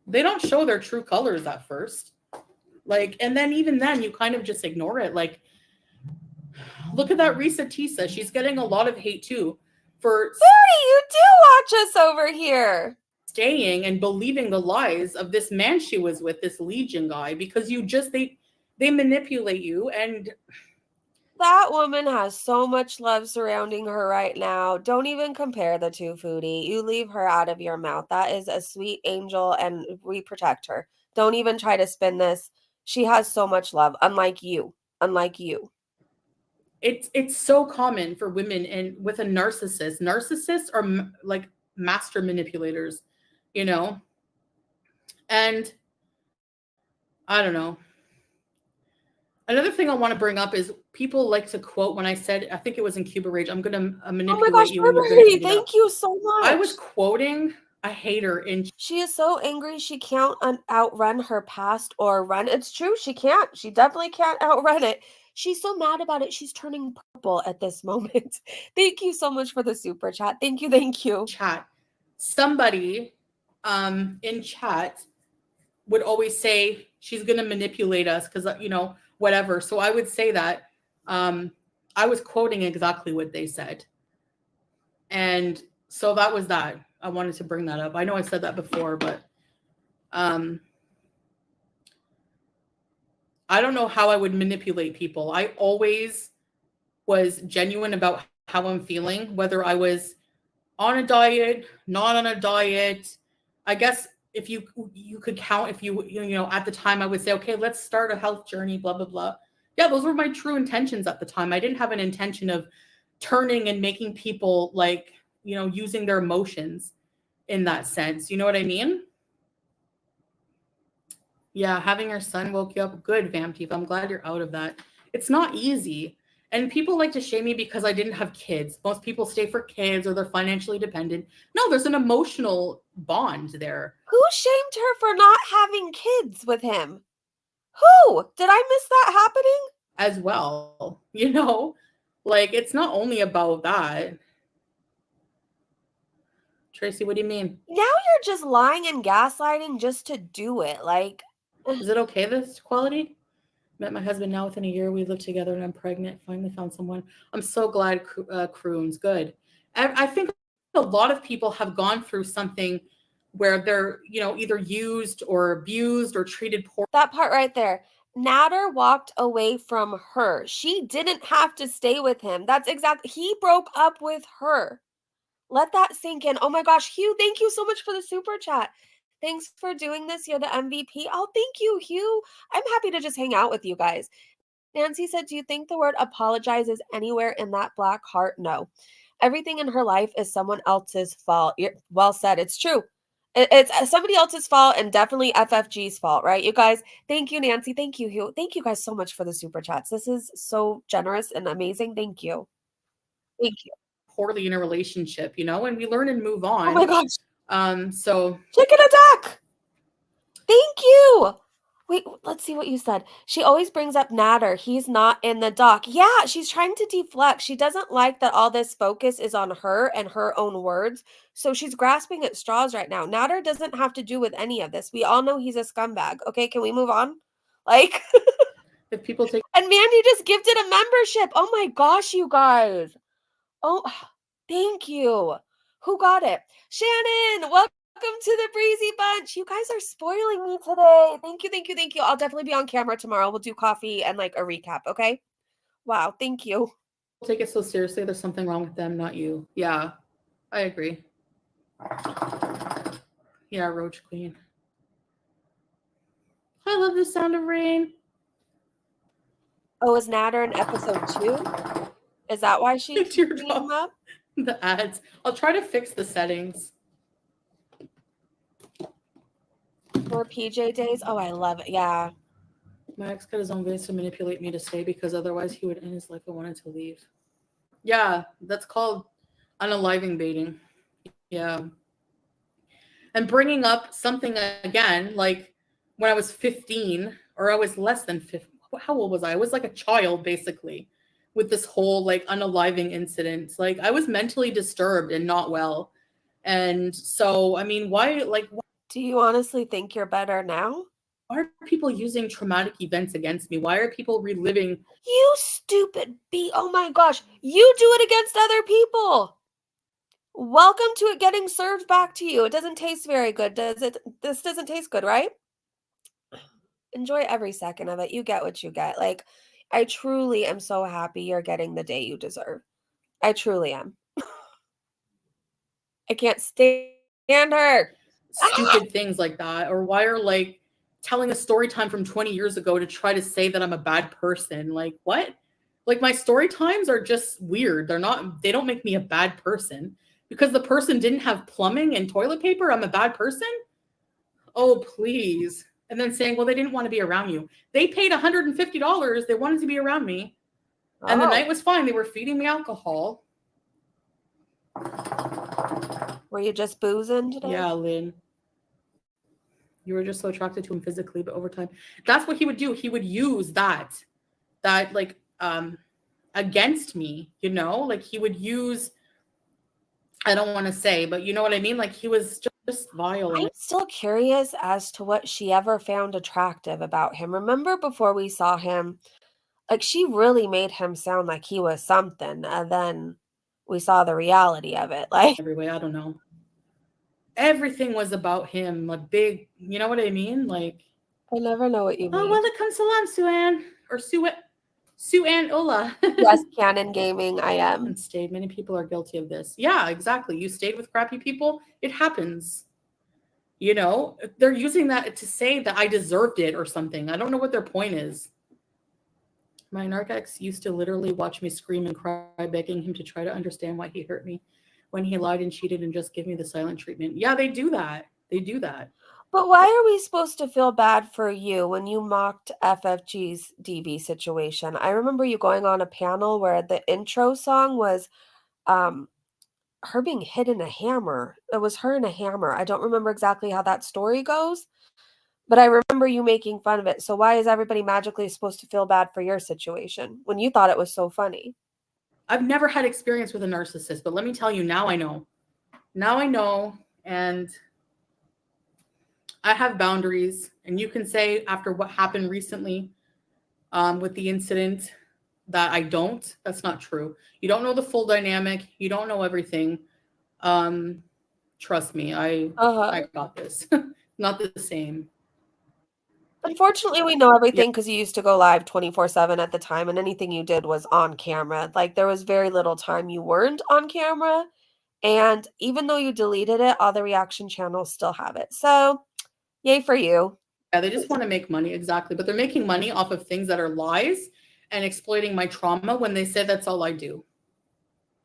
They don't show their true colors at first. And then even then, you kind of just ignore it. Like, look at that Risa Tisa. She's getting a lot of hate too for Foodie, you do watch us over here. Staying and believing the lies of this man she was with, this Legion guy, because they manipulate you. And that woman has so much love surrounding her right now. Don't even compare the two, Foodie. You leave her out of your mouth. That is a sweet angel, and we protect her. Don't even try to spin this. She has so much love, unlike you. It's so common for women and with a narcissist. Narcissists are like master manipulators, and I don't know. Another thing I want to bring up is people like to quote when I said, I think it was in Cuba Rage, I'm going to manipulate you. Burberry, thank you so much. I was quoting a hater She is so angry she can't outrun her past or run. It's true, she can't. She definitely can't outrun it. She's so mad about it. She's turning purple at this moment. Thank you so much for the super chat. Thank you. Chat. Somebody in chat would always say she's going to manipulate us because, whatever. So I would say that I was quoting exactly what they said. And so that was that. I wanted to bring that up. I know I said that before, but I don't know how I would manipulate people. I always was genuine about how I'm feeling, whether I was on a diet, not on a diet. I guess if you could count, if you at the time I would say, okay, let's start a health journey, blah, blah, blah. Yeah, those were my true intentions at the time. I didn't have an intention of turning and making people using their emotions in that sense. You know what I mean? Yeah, having your son woke you up. Good, Vamptive. I'm glad you're out of that. It's not easy. And people like to shame me because I didn't have kids. Most people stay for kids or they're financially dependent. No, there's an emotional bond there. Who shamed her for not having kids with him? Who? Did I miss that happening? As well, it's not only about that. Tracy, what do you mean? Now you're just lying and gaslighting just to do it. Is it okay, this quality? Met my husband now within a year. We lived together and I'm pregnant. Finally found someone. I'm so glad, Croons. Good. I think a lot of people have gone through something where they're, either used or abused or treated poorly. That part right there. Natter walked away from her. She didn't have to stay with him. That's exactly. He broke up with her. Let that sink in. Oh my gosh, Hugh, thank you so much for the super chat. Thanks for doing this. You're the MVP. Oh, thank you, Hugh. I'm happy to just hang out with you guys. Nancy said, do you think the word apologize is anywhere in that black heart? No. Everything in her life is someone else's fault. Well said. It's true. It's somebody else's fault and definitely FFG's fault, right? You guys, thank you, Nancy. Thank you, Hugh. Thank you guys so much for the super chats. This is so generous and amazing. Thank you. Thank you. Poorly in a relationship, and we learn and move on. Oh my gosh. So Chicken attack. Thank you. Wait, let's see what you said. She always brings up Natter. He's not in the doc. Yeah, she's trying to deflect. She doesn't like that all this focus is on her and her own words. So she's grasping at straws right now. Natter doesn't have to do with any of this. We all know he's a scumbag. Okay, can we move on? Like, if people take and Mandy just gifted a membership. Oh my gosh, you guys. Oh, thank you. Who got it? Shannon, welcome to the Breezy Bunch. You guys are spoiling me today. Thank you, thank you, thank you. I'll definitely be on camera tomorrow. We'll do coffee and like a recap, okay? Wow, thank you. take it so seriously, there's something wrong with them, not you. Yeah, I agree. Yeah, Roach Queen. I love the sound of rain. Oh, is Natter in episode 2? Is that why she's bringing him up? The ads. I'll try to fix the settings. For PJ days? Oh, I love it. Yeah. My ex got his own ways to manipulate me to stay because otherwise he would end his life. I wanted to leave. Yeah, that's called unaliving baiting. Yeah. And bringing up something again, like when I was 15, or I was less than 15. How old was I? I was like a child, basically, with this whole like unaliving incident. Like I was mentally disturbed and not well. And so, I mean, why, do you honestly think you're better now? Why are people using traumatic events against me? Why are people reliving? You stupid bee. Oh my gosh. You do it against other people. Welcome to it getting served back to you. It doesn't taste very good, does it? This doesn't taste good, right? Enjoy every second of it. You get what you get. Like, I truly am so happy you're getting the day you deserve. I truly am. I can't stand her. Stupid things like that. Or why are like telling a story time from 20 years ago to try to say that I'm a bad person? Like, what? Like, my story times are just weird. They don't make me a bad person. Because the person didn't have plumbing and toilet paper, I'm a bad person? Oh, please. And then saying, well, they didn't want to be around you. They paid $150. They wanted to be around me. And the night was fine. They were feeding me alcohol. Were you just boozing today? Yeah, Lynn. You were just so attracted to him physically, but over time. That's what he would do. He would use that like against me, Like he would use, I don't want to say, but you know what I mean? Like he was just violent. I'm still curious as to what she ever found attractive about him. Remember before we saw him, like she really made him sound like he was something, and then we saw the reality of it. Like every way, I don't know. Everything was about him, like big, you know what I mean? Like I never know what you mean. Oh, welcome salam, Sue-Ann. Or Sue-Ann Ola. Yes, Canon Gaming, I am. And stayed. Many people are guilty of this. Yeah, exactly. You stayed with crappy people. It happens. They're using that to say that I deserved it or something. I don't know what their point is. My narc ex used to literally watch me scream and cry, begging him to try to understand why he hurt me when he lied and cheated and just give me the silent treatment. Yeah, they do that. They do that. But why are we supposed to feel bad for you when you mocked FFG's DV situation? I remember you going on a panel where the intro song was her being hit in a hammer. It was her in a hammer. I don't remember exactly how that story goes, but I remember you making fun of it. So why is everybody magically supposed to feel bad for your situation when you thought it was so funny? I've never had experience with a narcissist, but let me tell you, now I know. Now I know, and I have boundaries. And you can say after what happened recently, with the incident that I don't. That's not true. You don't know the full dynamic. You don't know everything. Trust me, I got this. Not the same. Unfortunately, we know Yeah. everything because you used to go live 24/7 at the time, and anything you did was on camera. Like, there was very little time you weren't on camera, and even though you deleted it, all the reaction channels still have it. So, yay for you. Yeah, they just want to make money, exactly. But they're making money off of things that are lies and exploiting my trauma when they say that's all I do.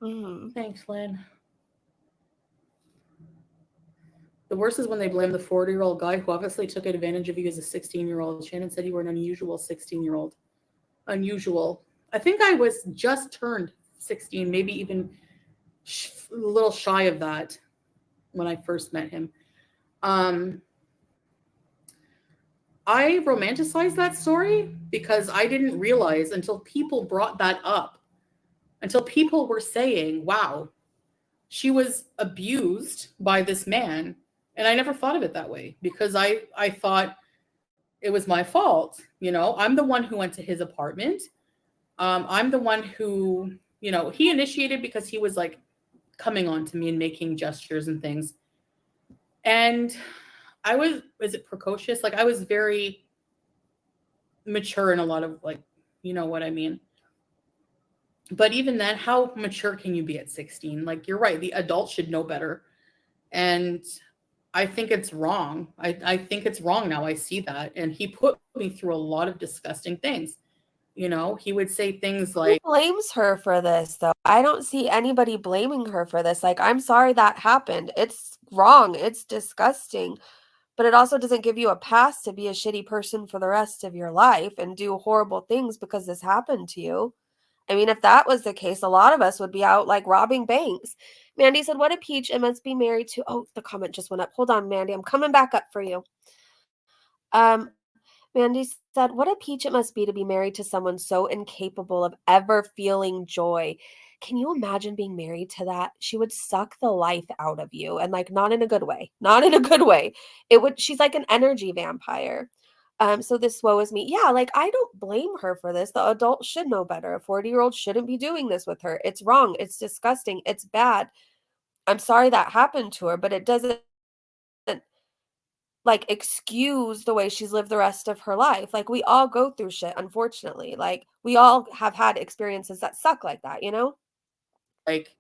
Mhm. Thanks, Lynn. The worst is when they blame the 40-year-old guy who obviously took advantage of you as a 16-year-old. Shannon said you were an unusual 16-year-old. Unusual. I think I was just turned 16, maybe even a little shy of that when I first met him. I romanticized that story because I didn't realize until people brought that up, until people were saying, wow, she was abused by this man. And I never thought of it that way because I thought it was my fault. You know, I'm the one who went to his apartment. I'm the one who, you know, he initiated because he was like coming on to me and making gestures and things. And is it precocious? Like I was very mature in a lot of like, you know what I mean? But even then, how mature can you be at 16? Like you're right, the adult should know better. And I think it's wrong. I think it's wrong now. I see that. And he put me through a lot of disgusting things. You know, he would say things Who like, blames her for this, though? I don't see anybody blaming her for this. Like, I'm sorry that happened. It's wrong. It's disgusting. But it also doesn't give you a pass to be a shitty person for the rest of your life and do horrible things because this happened to you. I mean, if that was the case, a lot of us would be out like robbing banks. Mandy said, "What a peach it must be married to." Oh, the comment just went up. Hold on, Mandy. I'm coming back up for you. Um, Mandy said, "What a peach it must be to be married to someone so incapable of ever feeling joy." Can you imagine being married to that? She would suck the life out of you and like not in a good way. Not in a good way. She's like an energy vampire. So this woe is me. Yeah, like I don't blame her for this. The adult should know better. A 40-year-old shouldn't be doing this with her. It's wrong. It's disgusting. It's bad. I'm sorry that happened to her, but it doesn't like excuse the way she's lived the rest of her life. Like we all go through shit, unfortunately. Like we all have had experiences that suck like that, you know? like,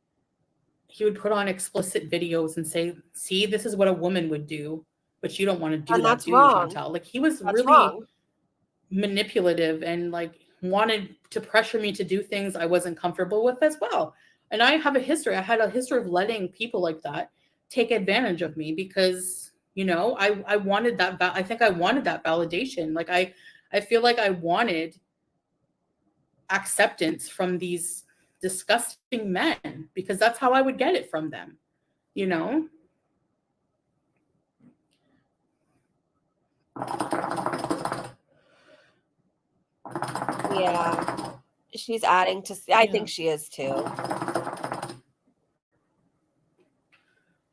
he would put on explicit videos and say, see, this is what a woman would do, but you don't want to do And that, that's do you, wrong. Chantal? Like, he was That's really wrong. manipulative and like wanted to pressure me to do things I wasn't comfortable with as well. And I have a history. I had a history of letting people like that take advantage of me because, you know, I wanted that. I think I wanted that validation. Like I feel like I wanted acceptance from these disgusting men because that's how I would get it from them, you know? Yeah. She's adding to I Yeah. think she is too.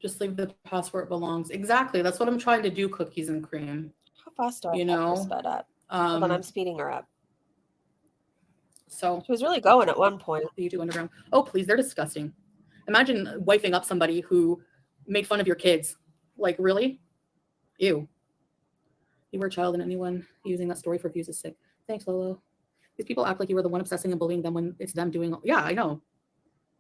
Just leave the past where it belongs. Exactly. That's what I'm trying to do, cookies and cream. How fast do I You have her know? sped up? Hold on, I'm Um, speeding her up. so She was really going at one point. the YouTube Underground. Oh, please, they're disgusting. Imagine wifing up somebody who made fun of your kids. Like, really? Ew. You were a child and anyone using that story for views is sick. Thanks, Lolo. These people act like you were the one obsessing and bullying them when it's them doing. Yeah, I know.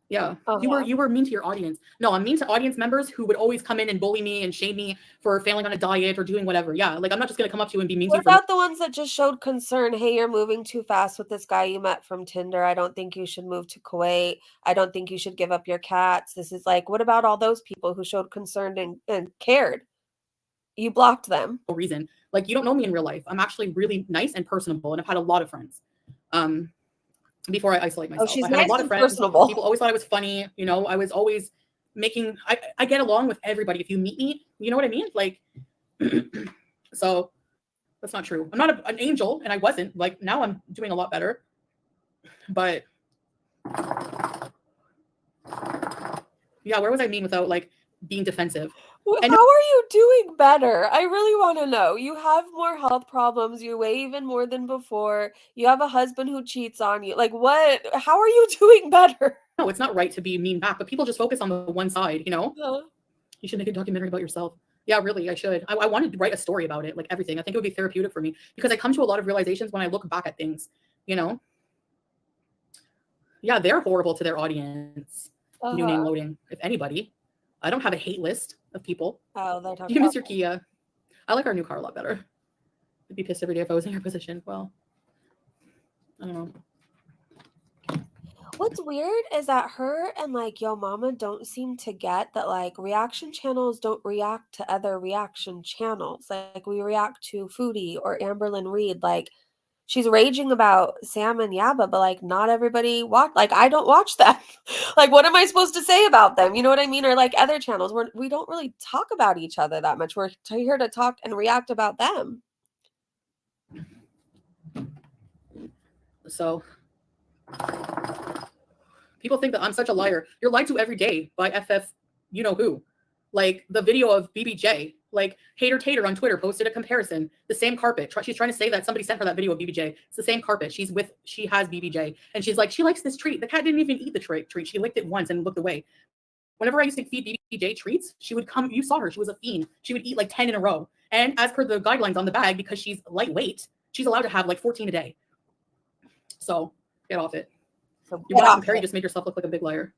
Yeah, you were mean to your audience. No, I'm mean to audience members who would always come in and bully me and shame me for failing on a diet or doing whatever. Yeah, like I'm not just gonna come up to you and be mean to What you for about the ones that just showed concern? Hey, you're moving too fast with this guy you met from Tinder. I don't think you should move to Kuwait. I don't think you should give up your cats. This is like, what about all those people who showed concern and cared? You blocked them. no reason. Like you don't know me in real life. I'm actually really nice and personable, and I've had a lot of friends. Before I isolate Oh, myself, she's I had a nice lot of and friends. personable. People always thought I was funny. You know, I was always making. I get along with everybody. If you meet me, you know what I mean. Like, so that's not true. I'm not an angel, and I wasn't. Like now, I'm doing a lot better. But yeah, where was I mean without like being defensive. How And are you doing better? I really want to know. You have more health problems. You weigh even more than before. You have a husband who cheats on you. Like, what? How are you doing better? no, it's not right to be mean back, but people just focus on the one side, you know? Uh, You should make a documentary about yourself. Yeah, really, I should. I wanted to write a story about it, like everything. I think it would be therapeutic for me because I come to a lot of realizations when I look back at things, you know? Yeah, they're horrible to their audience. New name loading, if anybody. I don't have a hate list of people. Oh, they're talking You miss about your Kia. I like our new car a lot better. I'd be pissed every day if I was in your position. Well, I don't know. What's weird is that her and like Yo Mama don't seem to get that like reaction channels don't react to other reaction channels. Like we react to Foodie or Amberlynn Reed. Like she's raging about Sam and Yaba, but like not everybody watch. Like I don't watch them. Like what am I supposed to say about them? You know what I mean? Or like other channels where we don't really talk about each other that much. We're here to talk and react about them. So people think that I'm such a liar. You're lied to every day by FF, you know who. Like the video of BBJ, like Hater Tater on Twitter posted a comparison. The same carpet. She's trying to say that somebody sent her that video of BBJ. It's the same carpet. She has BBJ. And she's like, she likes this treat. The cat didn't even eat the treat. She licked it once and looked away. Whenever I used to feed BBJ treats, she would come. You saw her. She was a fiend. She would eat like 10 in a row. And as per the guidelines on the bag, because she's lightweight, she's allowed to have like 14 a day. So get off it. So You want to compare, you just made yourself look like a big liar.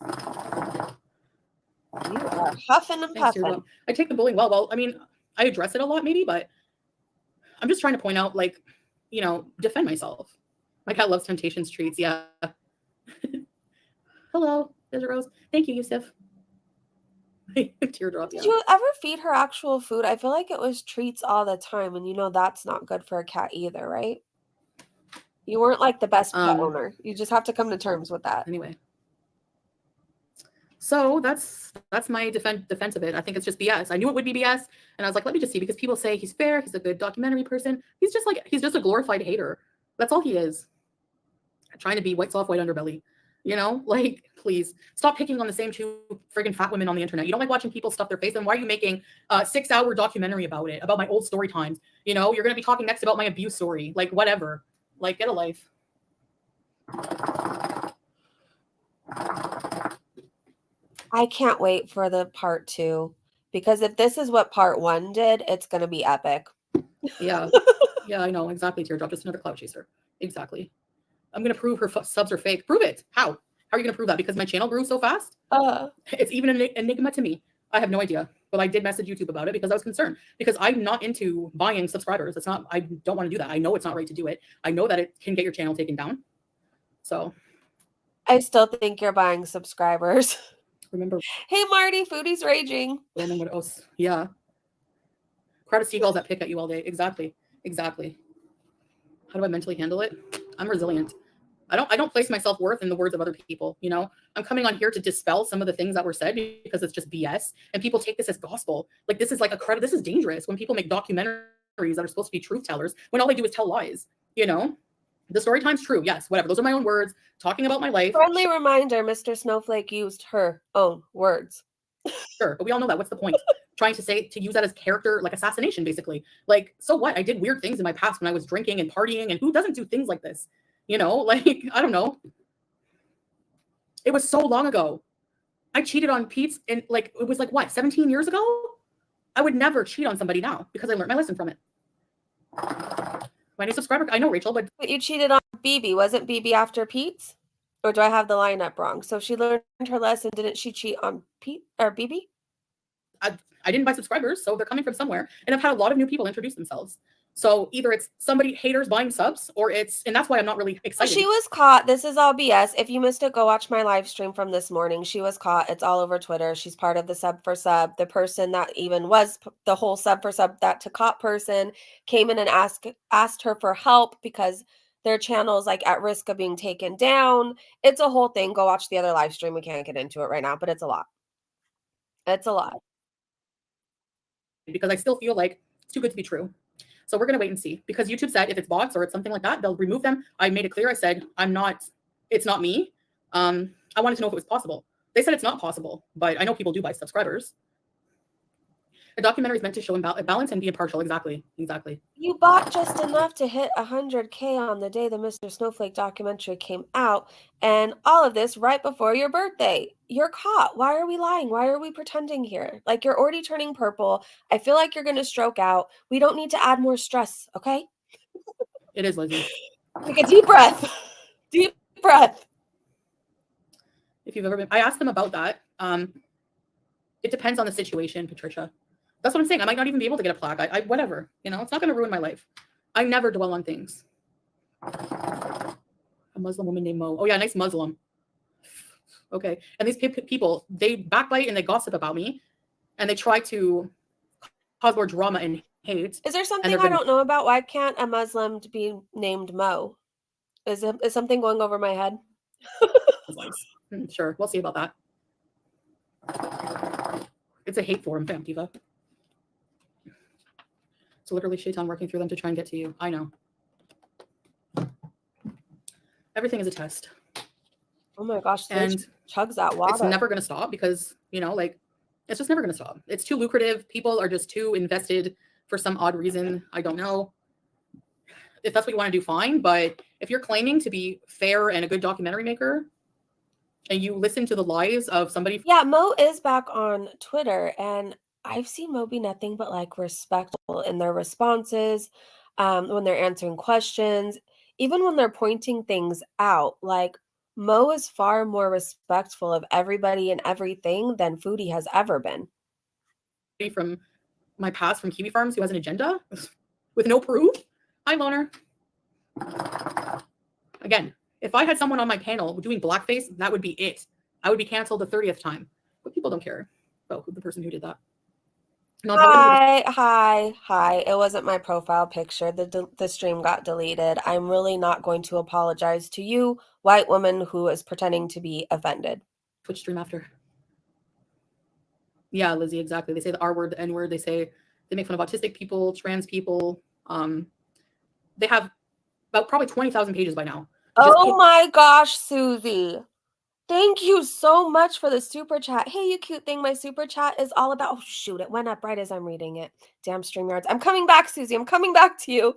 You are huffing and Thanks, puffing. I take the bullying well. Well, I mean, I address it a lot maybe, but I'm just trying to point out, like, you know, defend myself. My cat loves Temptations treats. Yeah. Hello, there's a rose. Thank you, Yusuf. Teardrop. Yeah. Did you ever feed her actual food? I feel like it was treats all the time, and you know that's not good for a cat either, right? You weren't like the best pet owner. You just have to come to terms with that. Anyway. So that's my defense of it. I think it's just BS. I knew it would be BS, and I was like, let me just see, because people say he's fair, he's a good documentary person. He's just a glorified hater. That's all he is. Trying to be white soft white underbelly. You know, like, please stop picking on the same two friggin' fat women on the internet. You don't like watching people stuff their face. And why are you making a 6-hour documentary about it, about my old story times? You know, you're going to be talking next about my abuse story. Like, whatever. Like, get a life. I can't wait for the part 2, because if this is what part 1 did, it's going to be epic. Yeah. Yeah, I know. Exactly, Teardrop. Just another clout chaser. Exactly. I'm going to prove her subs are fake. Prove it. How? How are you going to prove that? Because my channel grew so fast? It's even an enigma to me. I have no idea. But I did message YouTube about it because I was concerned. Because I'm not into buying subscribers. I don't want to do that. I know it's not right to do it. I know that it can get your channel taken down. So. I still think you're buying subscribers. Remember. Hey, Marty, Foodie's raging. Yeah. Crowd of seagulls that pick at you all day. Exactly. Exactly. How do I mentally handle it? I'm resilient. I don't place my self-worth in the words of other people, you know? I'm coming on here to dispel some of the things that were said because it's just BS. And people take this as gospel. Like, this is like this is dangerous when people make documentaries that are supposed to be truth tellers when all they do is tell lies, you know? The story time's true. Yes, whatever. Those are my own words talking about my life. Friendly reminder, Mr. Snowflake used her own words. Sure, but we all know that. What's the point? Trying to use that as character, like assassination, basically. Like, so what? I did weird things in my past when I was drinking and partying, and who doesn't do things like this? You know, like, I don't know. It was so long ago. I cheated on Pete's, and like, it was like, what, 17 years ago? I would never cheat on somebody now because I learned my lesson from it. My new subscriber, I know, Rachel, but you cheated on BB. Wasn't BB after Pete's? Or do I have the lineup wrong? So she learned her lesson. Didn't she cheat on Pete or BB? I didn't buy subscribers, so they're coming from somewhere. And I've had a lot of new people introduce themselves. So either it's somebody haters buying subs, or and that's why I'm not really excited. She was caught. This is all BS. If you missed it, go watch my live stream from this morning. She was caught. It's all over Twitter. She's part of the sub for sub. The person that even was the whole sub for sub, that to caught person, came in and asked her for help because their channel is like at risk of being taken down. It's a whole thing. Go watch the other live stream. We can't get into it right now, but it's a lot. It's a lot. Because I still feel like it's too good to be true. So we're going to wait and see, because YouTube said if it's bots or it's something like that, they'll remove them. I made it clear. I said, it's not me. I wanted to know if it was possible. They said it's not possible, but I know people do buy subscribers. A documentary is meant to show balance and be impartial. Exactly. You bought just enough to hit 100K on the day the Mr. Snowflake documentary came out, and all of this right before your birthday. You're caught. Why are we lying? Why are we pretending here? Like, you're already turning purple. I feel like you're going to stroke out. We don't need to add more stress, okay? It is, Lizzie. Take a deep breath. Deep breath. If you've ever been, I asked them about that. It depends on the situation, Patricia. That's what I'm saying. I might not even be able to get a plaque. I whatever, you know, it's not going to ruin my life. I never dwell on things. A Muslim woman named Mo. Oh yeah, nice Muslim. Okay. And these people, they backbite and they gossip about me, and they try to cause more drama and hate. Is there something I don't know about? Why can't a Muslim be named Mo? Is something going over my head? Sure, we'll see about that. It's a hate forum, fam, diva. It's literally shaitan working through them to try and get to you. I know. Everything is a test. Oh my gosh, and chugs that water. It's never going to stop because, you know, like, it's just never going to stop. It's too lucrative. People are just too invested for some odd reason. I don't know. If that's what you want to do, fine. But if you're claiming to be fair and a good documentary maker, and you listen to the lies of somebody. Yeah, Mo is back on Twitter, and I've seen Mo be nothing but like respectful in their responses, when they're answering questions, even when they're pointing things out. Like, Mo is far more respectful of everybody and everything than Foodie has ever been. From my past from Kiwi Farms who has an agenda with no proof. Hi, Loner. Again, if I had someone on my panel doing blackface, that would be it. I would be canceled the 30th time. But people don't care about the person who did that. Hi. It wasn't my profile picture. The stream got deleted. I'm really not going to apologize to you, white woman who is pretending to be offended. Twitch stream after. Yeah, Lizzie, exactly. They say the R word, the N word. They make fun of autistic people, trans people. They have about probably 20,000 pages by now. Oh my gosh, Susie. Thank you so much for the super chat. Hey, you cute thing. My super chat is all about... Oh, shoot. It went up right as I'm reading it. Damn StreamYards. I'm coming back, Susie. I'm coming back to you.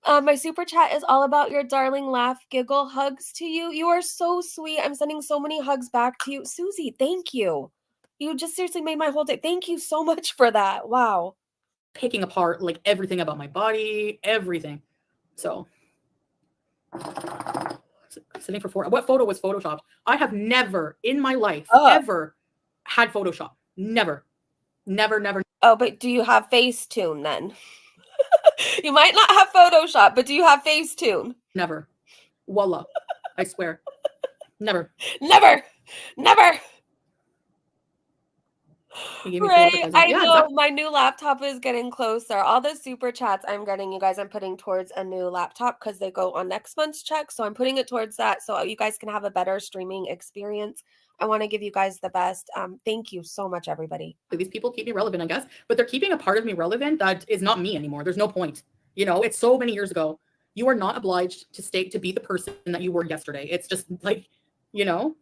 My super chat is all about your darling laugh, giggle, hugs to you. You are so sweet. I'm sending so many hugs back to you. Susie, thank you. You just seriously made my whole day. Thank you so much for that. Wow. Picking apart like everything about my body, everything. So... Sitting for 4. What photo was photoshopped? I have never in my life ever had Photoshop. Never. Oh, but do you have Facetune then? You might not have Photoshop, but do you have Facetune? Never. Wallah. I swear. Never. Right, I know. My new laptop is getting closer. All the super chats I'm getting, you guys, I'm putting towards a new laptop because they go on next month's check. So I'm putting it towards that so you guys can have a better streaming experience. I want to give you guys the best. Thank you so much, everybody. These people keep me relevant, I guess, but they're keeping a part of me relevant that is not me anymore. There's no point. You know, it's so many years ago. You are not obliged to be the person that you were yesterday. It's just like, you know,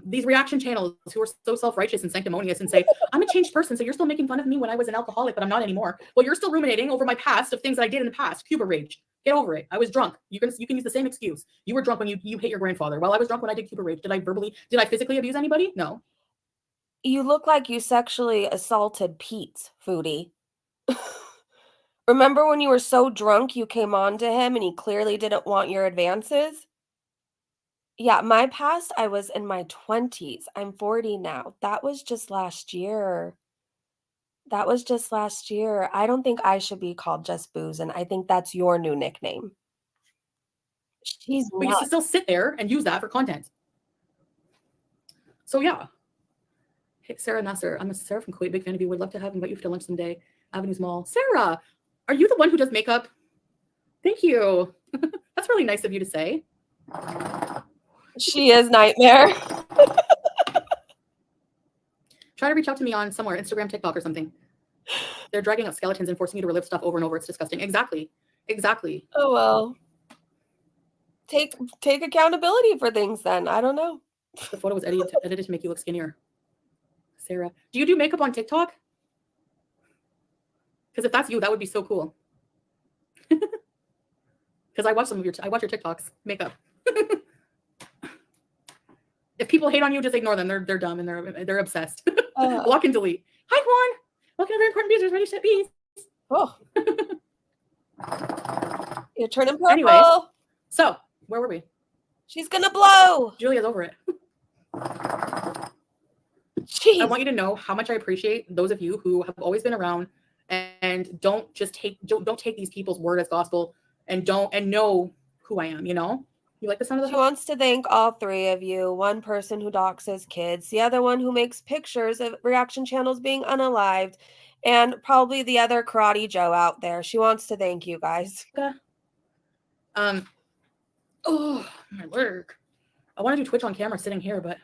these reaction channels who are so self-righteous and sanctimonious and say, I'm a changed person, so you're still making fun of me when I was an alcoholic, but I'm not anymore. Well, you're still ruminating over my past of things that I did in the past. Cuba rage. Get over it. I was drunk. You can use the same excuse. You were drunk when you hit your grandfather. Well, I was drunk when I did Cuba rage. Did I physically abuse anybody? No. You look like you sexually assaulted Pete, Foodie. Remember when you were so drunk you came on to him and he clearly didn't want your advances? Yeah, my past, I was in my 20s. I'm 40 now. That was just last year. I don't think I should be called Just Booze, and I think that's your new nickname. But you should still sit there and use that for content. So yeah. Hey, Sarah Nasser. I'm a Sarah from Kuwait. Big fan of you. Would love to invite you for lunch someday. Avenues Mall. Sarah, are you the one who does makeup? Thank you. That's really nice of you to say. She is Nightmare. Try to reach out to me on somewhere, Instagram, TikTok, or something. They're dragging out skeletons and forcing you to relive stuff over and over. It's disgusting. Exactly. Oh, well. Take accountability for things then. I don't know. The photo was edited to make you look skinnier. Sarah, do you do makeup on TikTok? Because if that's you, that would be so cool. Because I watch your TikToks. Makeup. If people hate on you, just ignore them. They're dumb and they're obsessed. Block and delete. Hi Juan. Welcome to Very Important Bees. Ready to set bees. Oh. You're turning purple. Anyways, so where were we? She's gonna blow. Julia's over it. Jeez. I want you to know how much I appreciate those of you who have always been around and don't take these people's word as gospel and know who I am, you know? You like the sound of the She wants to thank all three of you. One person who doxes kids, the other one who makes pictures of reaction channels being unalived, and probably the other Karate Joe out there. She wants to thank you guys. Oh, my leg. I want to do Twitch on camera sitting here, but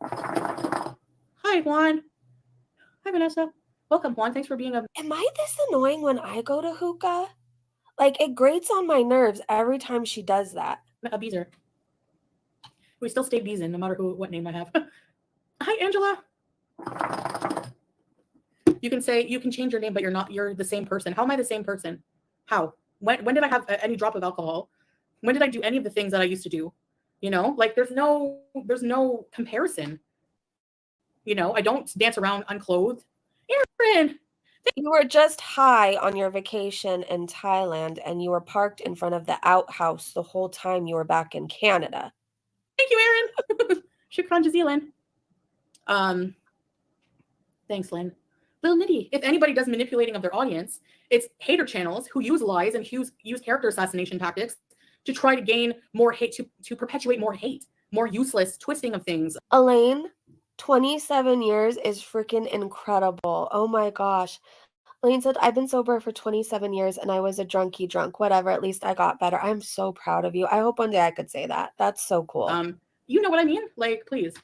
hi Juan. Hi Vanessa. Welcome Juan. Thanks for being a Am I this annoying when I go to hookah? Like, it grates on my nerves every time she does that. beezer. We still stay bees in no matter what name I have. Hi Angela. You can change your name, but you're the same person. How am I the same person? How? When did I have any drop of alcohol? When did I do any of the things that I used to do? You know, like there's no comparison. You know, I don't dance around unclothed. Aaron, you were just high on your vacation in Thailand, and you were parked in front of the outhouse the whole time you were back in Canada. Thank you, Aaron. Shukran jazilan. Thanks, Lynn. Lil Nitty. If anybody does manipulating of their audience, it's hater channels who use lies and use character assassination tactics to try to gain more hate, to perpetuate more hate, more useless twisting of things. Elaine, 27 years is freaking incredible. Oh my gosh. Elaine said, I've been sober for 27 years and I was a drunkie drunk. Whatever, at least I got better. I'm so proud of you. I hope one day I could say that. That's so cool. You know what I mean? Like, please.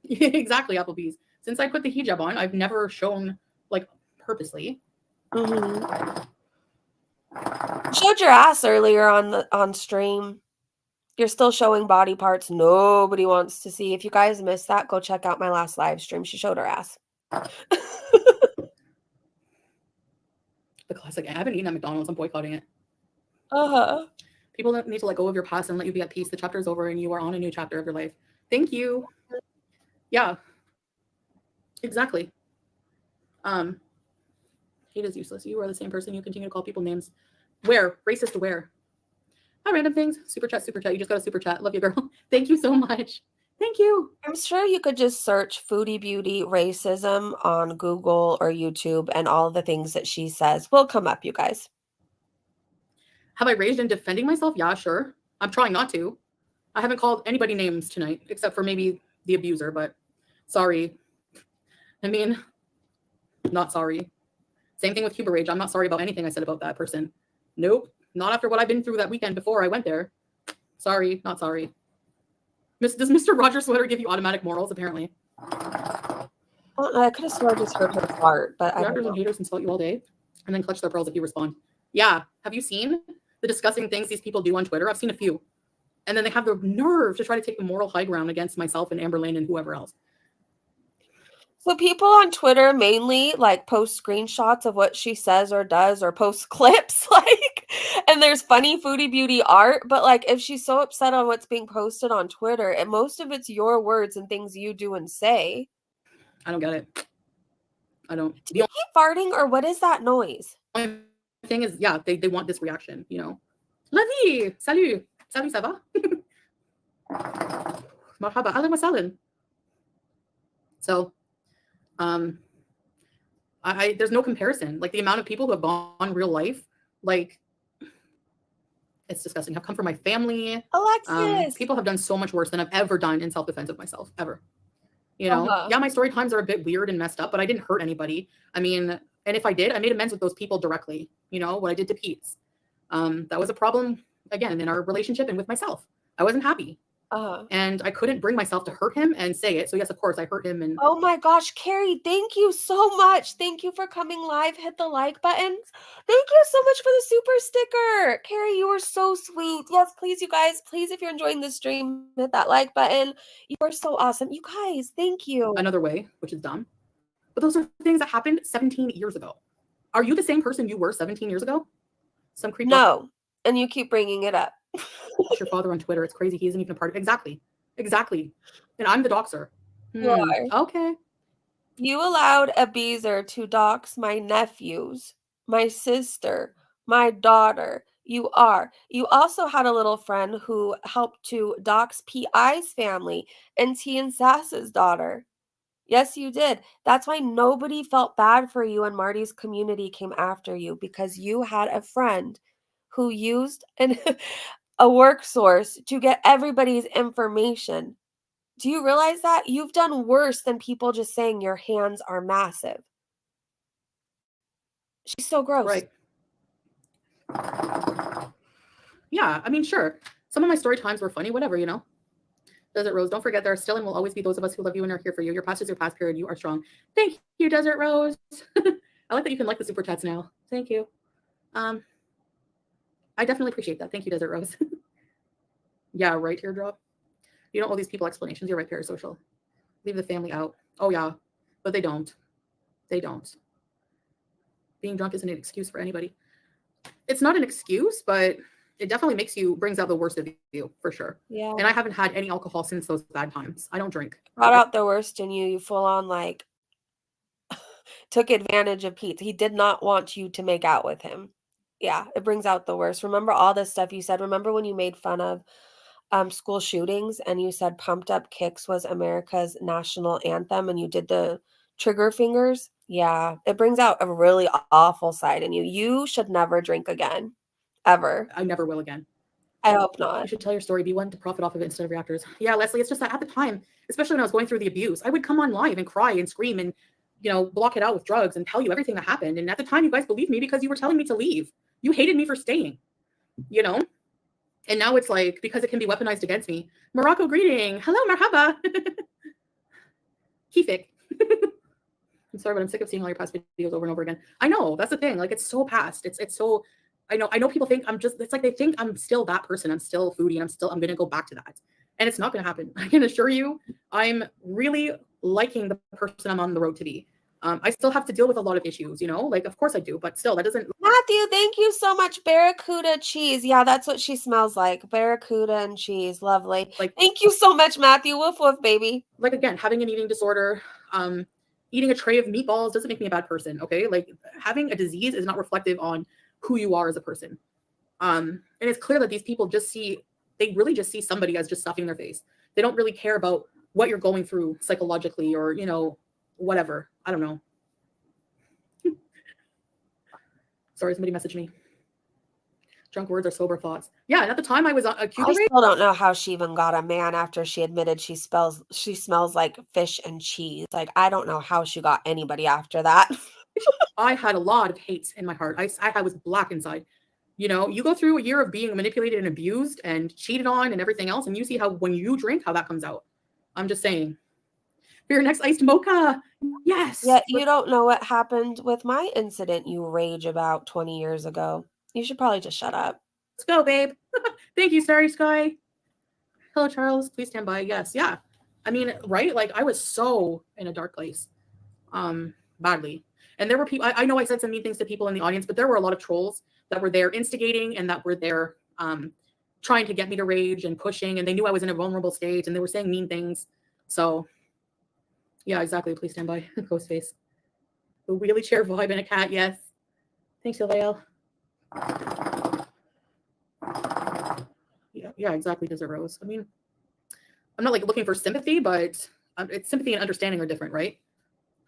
Exactly, Applebee's. Since I put the hijab on, I've never shown, like, purposely. Mm-hmm. Showed your ass earlier on stream. You're still showing body parts nobody wants to see. If you guys missed that, go check out my last live stream. She showed her ass. The classic. I haven't eaten at McDonald's. I'm boycotting it. Uh-huh. People need to let go of your past and let you be at peace. The chapter is over and you are on a new chapter of your life. Thank you. Yeah. Exactly. Hate is useless. You are the same person. You continue to call people names. Where? Racist to where? Hi, random things. Super chat, super chat. You just got a super chat. Love you, girl. Thank you so much. Thank you. I'm sure you could just search Foodie Beauty racism on Google or YouTube, and all the things that she says will come up, you guys. Have I raged in defending myself? Yeah, sure. I'm trying not to. I haven't called anybody names tonight, except for maybe the abuser, but sorry. I mean, not sorry. Same thing with Cuba Rage. I'm not sorry about anything I said about that person. Nope. Not after what I've been through that weekend before I went there. Sorry, not sorry. Does Mr. Roger Sweater give you automatic morals, apparently? I could have sworn I just heard her fart, but I don't Reactors know. and haters insult you all day and then clutch their pearls if you respond. Yeah. Have you seen the disgusting things these people do on Twitter? I've seen a few. And then they have the nerve to try to take the moral high ground against myself and Amber Lane and whoever else. So people on Twitter mainly like post screenshots of what she says or does, or post clips, like, and there's funny Foodie Beauty art, but like if she's so upset on what's being posted on Twitter, and most of it's your words and things you do and say. I don't get it. I don't. Do you keep farting, or what is that noise? The thing is, yeah, they want this reaction, you know. La vie! Salut! Salut, ça va? Marhaba, ahlan wa sahlan. So, there's no comparison. Like the amount of people who have gone real life, like it's disgusting. Have come from my family. Alexis, people have done so much worse than I've ever done in self-defense of myself, ever. You know, yeah, my story times are a bit weird and messed up, but I didn't hurt anybody. I mean, and if I did, I made amends with those people directly. You know, what I did to Pete's. That was a problem, again, in our relationship and with myself. I wasn't happy. And I couldn't bring myself to hurt him and say it. So yes, of course, I hurt him. And Oh my gosh, Carrie, thank you so much. Thank you for coming live. Hit the like button. Thank you so much for the super sticker. Carrie, you are so sweet. Yes, please, you guys, please, if you're enjoying the stream, hit that like button. You are so awesome. You guys, thank you. another way, which is dumb. But those are things that happened 17 years ago. Are you the same person you were 17 years ago? Some creep. No, and you keep bringing it up. It's your father on Twitter. It's crazy. He isn't even a part of it. Exactly. And I'm the doxer. You are. Okay. You allowed a Beezer to dox my nephews, my sister, my daughter. You are. You also had a little friend who helped to dox PI's family and T and Sass's daughter. Yes, you did. That's why nobody felt bad for you and Marty's community came after you, because you had a friend who used a work source to get everybody's information. Do you realize that? You've done worse than people just saying your hands are massive. She's so gross. Right. Yeah, I mean, sure. Some of my story times were funny, whatever, you know. Desert Rose, don't forget there are still and will always be those of us who love you and are here for you. Your past is your past, period. You are strong. Thank you, Desert Rose. I like that you can like the super chats now. Thank you. I definitely appreciate that. Thank you, Desert Rose. Yeah, right, teardrop. You don't owe these people explanations. You're right, parasocial. Leave the family out. Oh, yeah, but they don't. They don't. Being drunk isn't an excuse for anybody. It's not an excuse, but it definitely brings out the worst of you, for sure. Yeah. And I haven't had any alcohol since those bad times. I don't drink. Brought out the worst in you. You full on like took advantage of Pete. He did not want you to make out with him. Yeah, it brings out the worst. Remember all this stuff you said? Remember when you made fun of school shootings and you said Pumped Up Kicks was America's national anthem and you did the trigger fingers? Yeah, it brings out a really awful side in you. You should never drink again. Ever. I never will again. I hope You not. should tell your story. Be one to profit off of it instead of reactors. Yeah, Leslie, it's just that at the time, especially when I was going through the abuse, I would come on live and cry and scream and, you know, block it out with drugs and tell you everything that happened. And at the time, you guys believed me because you were telling me to leave. You hated me for staying, you know? And now it's like, because it can be weaponized against me. Morocco greeting. Hello, marhaba. Kifik. I'm sorry, but I'm sick of seeing all your past videos over and over again. I know, that's the thing. Like, it's so past. It's so, I know people think I'm just, it's like they think I'm still that person. I'm still Foodie and I'm going to go back to that. And it's not going to happen. I can assure you, I'm really liking the person I'm on the road to be. I still have to deal with a lot of issues, you know, like, of course I do, but still that doesn't. Matthew, thank you so much. Barracuda cheese. Yeah, that's what she smells like. Barracuda and cheese. Lovely. Like, thank you so much, Matthew. Woof woof, baby. Like, again, having an eating disorder, eating a tray of meatballs doesn't make me a bad person. Okay. Like, having a disease is not reflective on who you are as a person. And it's clear that these people they really just see somebody as just stuffing their face. They don't really care about what you're going through psychologically or, you know, whatever. I don't know. Sorry, somebody messaged me. Drunk words are sober thoughts. Yeah, and at the time I was on I still don't know how she even got a man after she admitted she smells like fish and cheese. Like, I don't know how she got anybody after that. I had a lot of hate in my heart. I was black inside. You know, you go through a year of being manipulated and abused and cheated on and everything else, and you see how when you drink, how that comes out. I'm just saying. For your next iced mocha. Yes. Yeah, you don't know what happened with my incident you rage about 20 years ago. You should probably just shut up. Let's go, babe. Thank you, Starry Sky. Hello, Charles. Please stand by. Yes. Yeah. I mean, right? Like, I was so in a dark place. Badly. And there were people, I know I said some mean things to people in the audience, but there were a lot of trolls that were there instigating and that were there trying to get me to rage and pushing, and they knew I was in a vulnerable state and they were saying mean things. So yeah, exactly. Please stand by. Ghost face. The wheelie chair vibe and a cat. Yes. Thanks, Yalael. Yeah, exactly. Desert Rose. I mean, I'm not like looking for sympathy, but it's sympathy and understanding are different, right?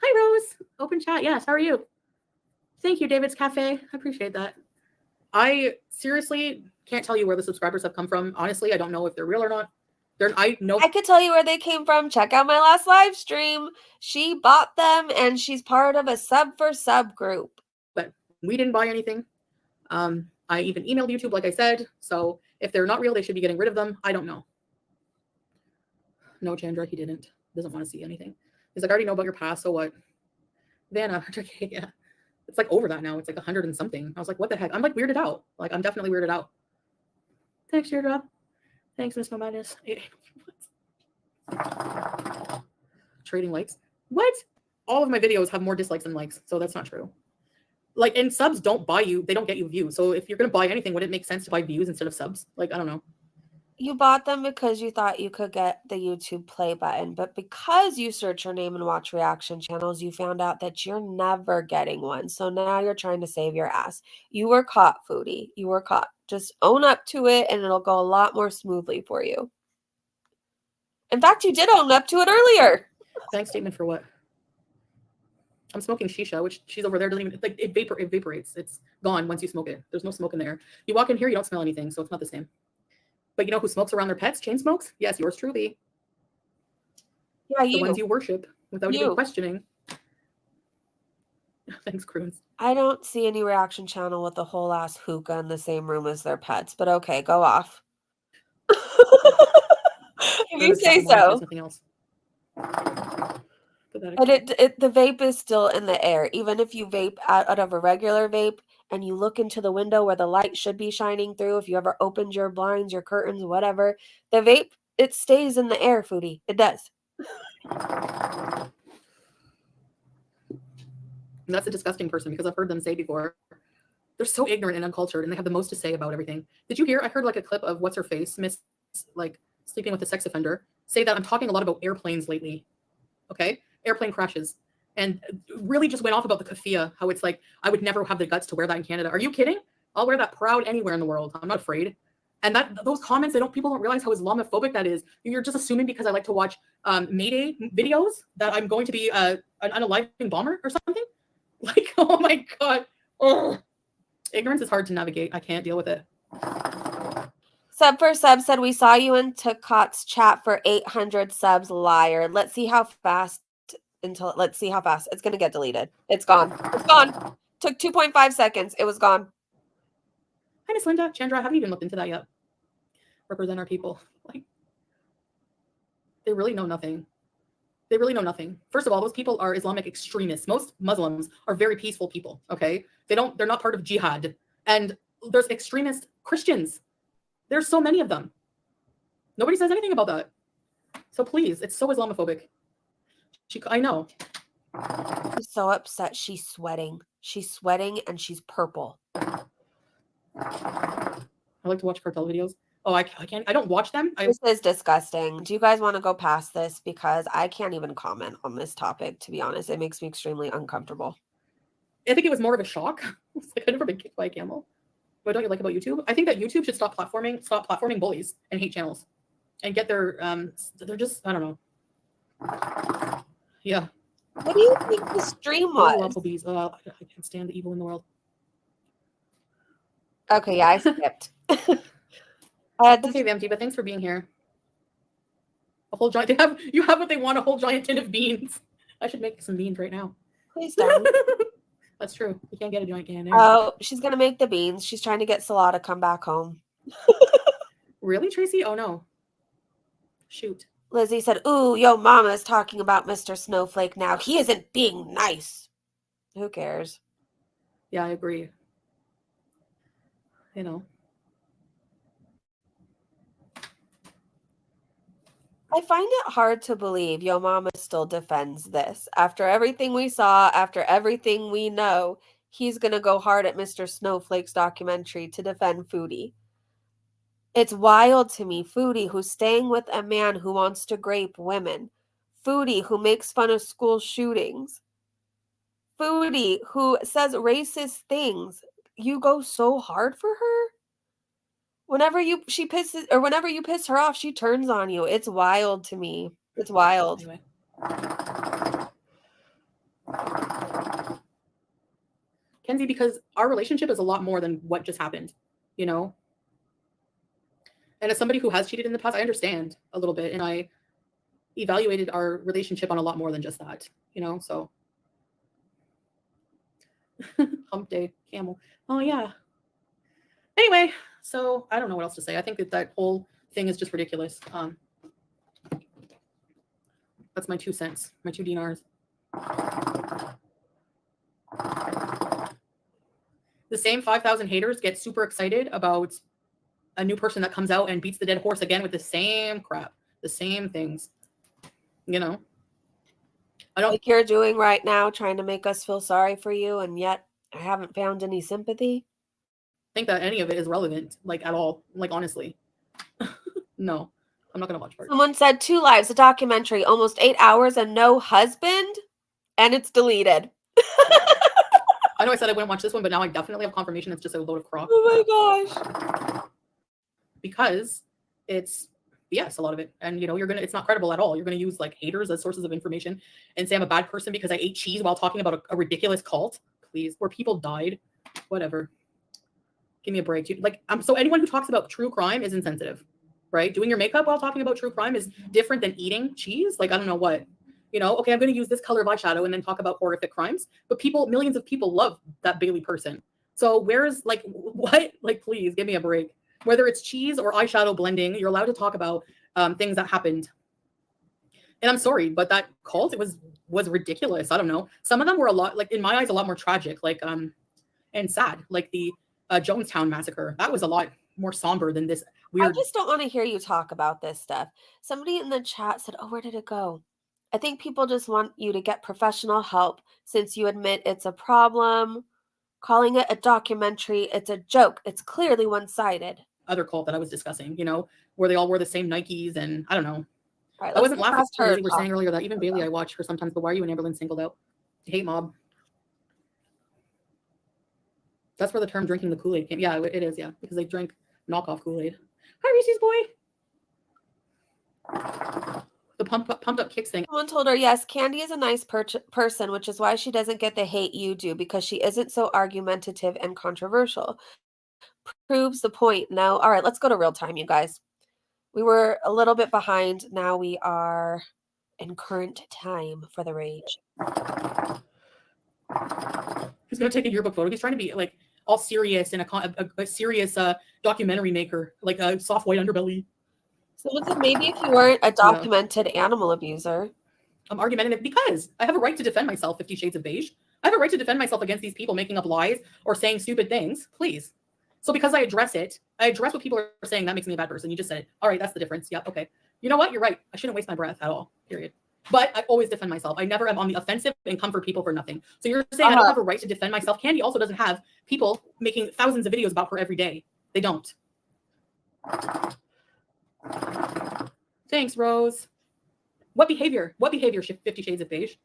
Hi, Rose. Open chat. Yes. How are you? Thank you, David's Cafe. I appreciate that. I seriously can't tell you where the subscribers have come from. Honestly, I don't know if they're real or not. I could tell you where they came from. Check out my last live stream. She bought them and she's part of a sub for sub group. But we didn't buy anything. I even emailed YouTube, like I said. So if they're not real, they should be getting rid of them. I don't know. No, Chandra, he didn't. Doesn't want to see anything. He's like, I already know about your past, so what? Vanna, yeah. It's like over that now. It's like 100 and something. I was like, what the heck? I'm like weirded out. Like, I'm definitely weirded out. Thanks, Teardrop. Thanks, Miss No Madness. Trading likes. What? All of my videos have more dislikes than likes, so that's not true. Like, and subs don't buy you, they don't get you views. So if you're gonna buy anything, would it make sense to buy views instead of subs? Like, I don't know. You bought them because you thought you could get the YouTube play button, but because you search your name and watch reaction channels, you found out that you're never getting one. So now you're trying to save your ass. You were caught, Foodie. You were caught. Just own up to it and it'll go a lot more smoothly for you. In fact, you did own up to it earlier. Thanks statement for what? I'm smoking shisha, which she's over there doesn't even, like, it evaporates. It's gone once you smoke it. There's no smoke in there. You walk in here, you don't smell anything, so it's not the same. But you know who smokes around their pets? Chain smokes? Yes, yours truly. Yeah, The ones you worship without even questioning. Thanks, Croons. I don't see any reaction channel with a whole ass hookah in the same room as their pets, but okay, go off. If you say so. Nothing else. But the vape is still in the air. Even if you vape out of a regular vape and you look into the window where the light should be shining through, if you ever opened your blinds, your curtains, whatever, the vape, it stays in the air, Foodie. It does. And that's a disgusting person because I've heard them say before, they're so ignorant and uncultured and they have the most to say about everything. Did you hear? I heard like a clip of what's her face, Miss, like sleeping with a sex offender, say that I'm talking a lot about airplanes lately. Okay? Airplane crashes. And really just went off about the keffiyeh, how it's like, I would never have the guts to wear that in Canada. Are you kidding? I'll wear that proud anywhere in the world. I'm not afraid. And that those comments, people don't realize how Islamophobic that is. You're just assuming because I like to watch Mayday videos that I'm going to be an unaliving bomber or something. Like, oh my God. Ugh. Ignorance is hard to navigate. I can't deal with it. Sub for Sub said, we saw you in Tukot's chat for 800 subs. Liar. Let's see how fast let's see how fast. It's going to get deleted. It's gone. It's gone. Took 2.5 seconds. It was gone. Hi, Miss Linda. Chandra, I haven't even looked into that yet. Represent our people. Like, they really know nothing. They really know nothing. First of all, those people are Islamic extremists. Most Muslims are very peaceful people, okay? They're not part of jihad. And there's extremist Christians. There's so many of them. Nobody says anything about that. So please, it's so Islamophobic. I know. She's so upset. She's sweating. She's sweating and she's purple. I like to watch cartel videos. Oh, I can't. I don't watch them. This is disgusting. Do you guys want to go past this? Because I can't even comment on this topic, to be honest. It makes me extremely uncomfortable. I think it was more of a shock. It's like, I've never been kicked by a camel. What don't you like about YouTube? I think that YouTube should stop platforming bullies and hate channels and get their, they're just, I don't know. Yeah. What do you think the stream was? Applebee's. I can't stand the evil in the world. Okay, yeah, I skipped. Okay, Vamty, but thanks for being here. A whole giant. You have what they want. A whole giant tin of beans. I should make some beans right now. Please don't. That's true. You can't get a giant can. Oh, she's gonna make the beans. She's trying to get Salah to come back home. Really, Tracy? Oh no. Shoot. Lizzie said, "Ooh, yo, mama's talking about Mr. Snowflake now. He isn't being nice." Who cares? Yeah, I agree. You know. I find it hard to believe Yo Mama still defends this. After everything we saw, after everything we know, he's going to go hard at Mr. Snowflake's documentary to defend Foodie. It's wild to me. Foodie, who's staying with a man who wants to grape women. Foodie, who makes fun of school shootings. Foodie, who says racist things. You go so hard for her? Whenever you piss her off, she turns on you. It's wild to me. It's wild. Anyway. Kenzie, because our relationship is a lot more than what just happened, you know? And as somebody who has cheated in the past, I understand a little bit. And I evaluated our relationship on a lot more than just that, you know? So hump day, camel. Oh yeah. Anyway, so I don't know what else to say. I think that whole thing is just ridiculous. That's my 2 cents, my 2 dinars. The same 5,000 haters get super excited about a new person that comes out and beats the dead horse again with the same crap, the same things. You know, I don't Like you're doing right now, trying to make us feel sorry for you, and yet I haven't found any sympathy. think that any of it is relevant, like at all. Like honestly, no, I'm not gonna watch part. Someone said 2 lives, a documentary, almost 8 hours, and no husband, and it's deleted. I know I said I wouldn't watch this one, but now I definitely have confirmation it's just a load of crap. Oh my gosh. Because it's BS, a lot of it. And you know, it's not credible at all. You're gonna use like haters as sources of information and say I'm a bad person because I ate cheese while talking about a ridiculous cult. Please, where people died. Whatever. Give me a break. So anyone who talks about true crime is insensitive, right? Doing your makeup while talking about true crime is different than eating cheese. Like, I don't know what. You know, okay, I'm going to use this color of eyeshadow and then talk about horrific crimes. But millions of people love that Bailey person. So where's like, what? Like, please give me a break. Whether it's cheese or eyeshadow blending, you're allowed to talk about things that happened. And I'm sorry, but that cult, it was ridiculous. I don't know. Some of them were a lot, like in my eyes, a lot more tragic, like and sad. Like the Jonestown massacre. That was a lot more somber than this weird. I just don't want to hear you talk about this stuff. Somebody in the chat said, oh, where did it go? I think people just want you to get professional help since you admit it's a problem. Calling it a documentary, it's a joke. It's clearly one-sided. Other cult that I was discussing, you know, where they all wore the same Nikes and I don't know. All right, I wasn't laughing. her. We were saying earlier that even Bailey, I watch her sometimes, but why are you and Amberlynn singled out? Hate mob. That's where the term drinking the Kool-Aid came. Yeah, it is, yeah, because they drink knockoff Kool-Aid. Hi, Reese's boy. The pumped up kicks thing. Someone told her, yes, Candy is a nice person, which is why she doesn't get the hate you do, because she isn't so argumentative and controversial. Proves the point. Now, all right, let's go to real time, you guys. We were a little bit behind. Now we are in current time for the rage. He's going to take a yearbook photo. He's trying to be like all serious and a serious documentary maker, like a soft white underbelly. Someone said maybe if you weren't a documented animal abuser. I'm argumentative because I have a right to defend myself, 50 Shades of Beige. I have a right to defend myself against these people making up lies or saying stupid things, please. So because I address what people are saying, that makes me a bad person. You just said it. All right, that's the difference. Yeah, okay. You know what? You're right. I shouldn't waste my breath at all, period. But I always defend myself. I never am on the offensive and comfort people for nothing. So you're saying I don't have a right to defend myself. Candy also doesn't have people making thousands of videos about her every day. They don't. Thanks, Rose. What behavior? What behavior, 50 Shades of Beige?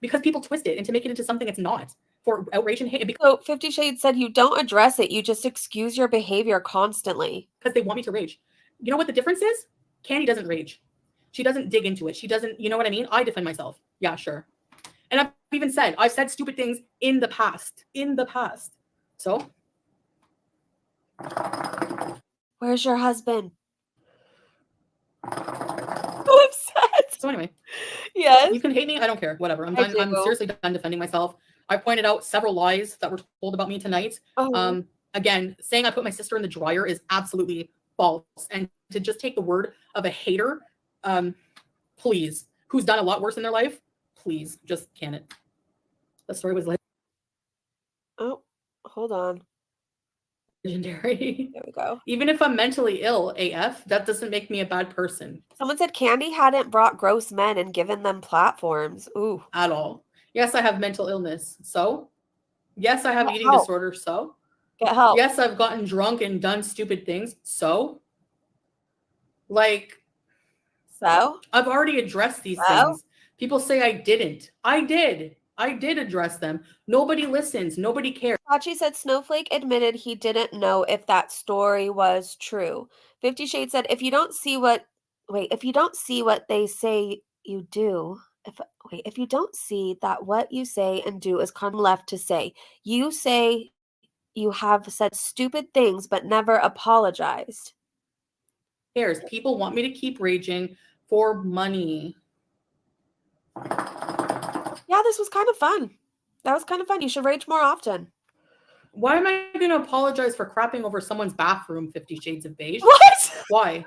Because people twist it and to make it into something it's not. For outrage and hate. So 50 Shades said you don't address it. You just excuse your behavior constantly. Because they want me to rage. You know what the difference is? Candy doesn't rage. She doesn't dig into it. She doesn't, you know what I mean? I defend myself. Yeah, sure. And I've said stupid things in the past. So? Where's your husband? So upset. So anyway. Yes. You can hate me. I don't care. Whatever. I'm done. I'm seriously done defending myself. I pointed out several lies that were told about me tonight. Oh. Again, saying I put my sister in the dryer is absolutely false. And to just take the word of a hater, please, who's done a lot worse in their life, please, just can it. The story was like, oh, hold on. Legendary. There we go. Even if I'm mentally ill, AF, that doesn't make me a bad person. Someone said Candy hadn't brought gross men and given them platforms. Ooh. At all. Yes, I have mental illness. So? Yes, I have eating disorder. So? Get help. Yes, I've gotten drunk and done stupid things. So? Like, so? I've already addressed these things. People say I didn't. I did. I did address them. Nobody listens. Nobody cares. Sachi said Snowflake admitted he didn't know if that story was true. 50 Shades said, if you don't see what they say you do, if you don't see that what you say and do is left to say, you say you have said stupid things but never apologized. Cares. People want me to keep raging for money. Yeah, this was kind of fun. That was kind of fun. You should rage more often. Why am I going to apologize for crapping over someone's bathroom, 50 Shades of Beige? What? Why?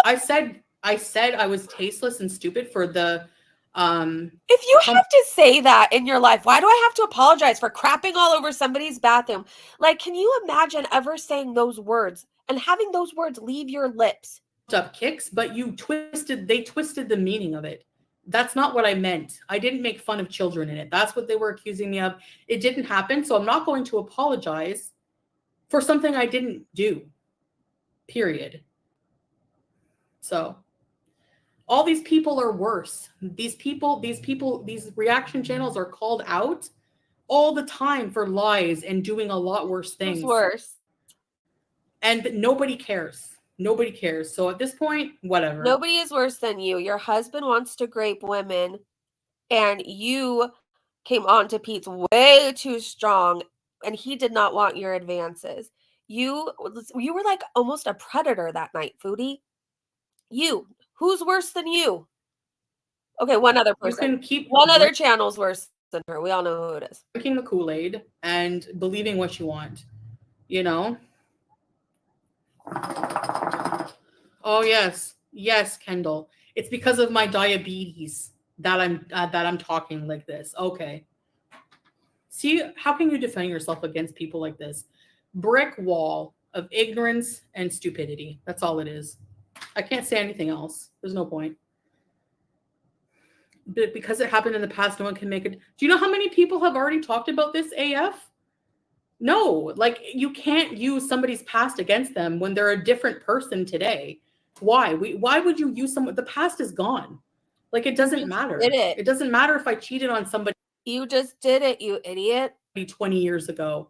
I said I said I was tasteless and stupid for the If you have to say that in your life, why do I have to apologize for crapping all over somebody's bathroom? Like, can you imagine ever saying those words and having those words leave your lips? up kicks, but they twisted the meaning of it. That's not what I meant. I didn't make fun of children in it. That's what they were accusing me of. It didn't happen. So I'm not going to apologize for something I didn't do. Period. So all these people are worse. These reaction channels are called out all the time for lies and doing a lot worse things. Who's worse? And nobody cares. Nobody cares. So at this point, whatever. Nobody is worse than you. Your husband wants to grape women, and you came on to Pete's way too strong, and he did not want your advances. You were like almost a predator that night, Foodie. You. Who's worse than you? Okay, one other person. You can keep one other channel's worse than her. We all know who it is. Drinking the Kool-Aid and believing what you want. You know? Oh yes, yes, Kendall. It's because of my diabetes that I'm talking like this. Okay. See, how can you defend yourself against people like this? Brick wall of ignorance and stupidity. That's all it is. I can't say anything else. There's no point. But because it happened in the past, no one can make it. Do you know how many people have already talked about this AF? No, like you can't use somebody's past against them when they're a different person today. Why? Why would you use someone? The past is gone. Like it doesn't matter. It doesn't matter if I cheated on somebody. You just did it, you idiot. 20 years ago.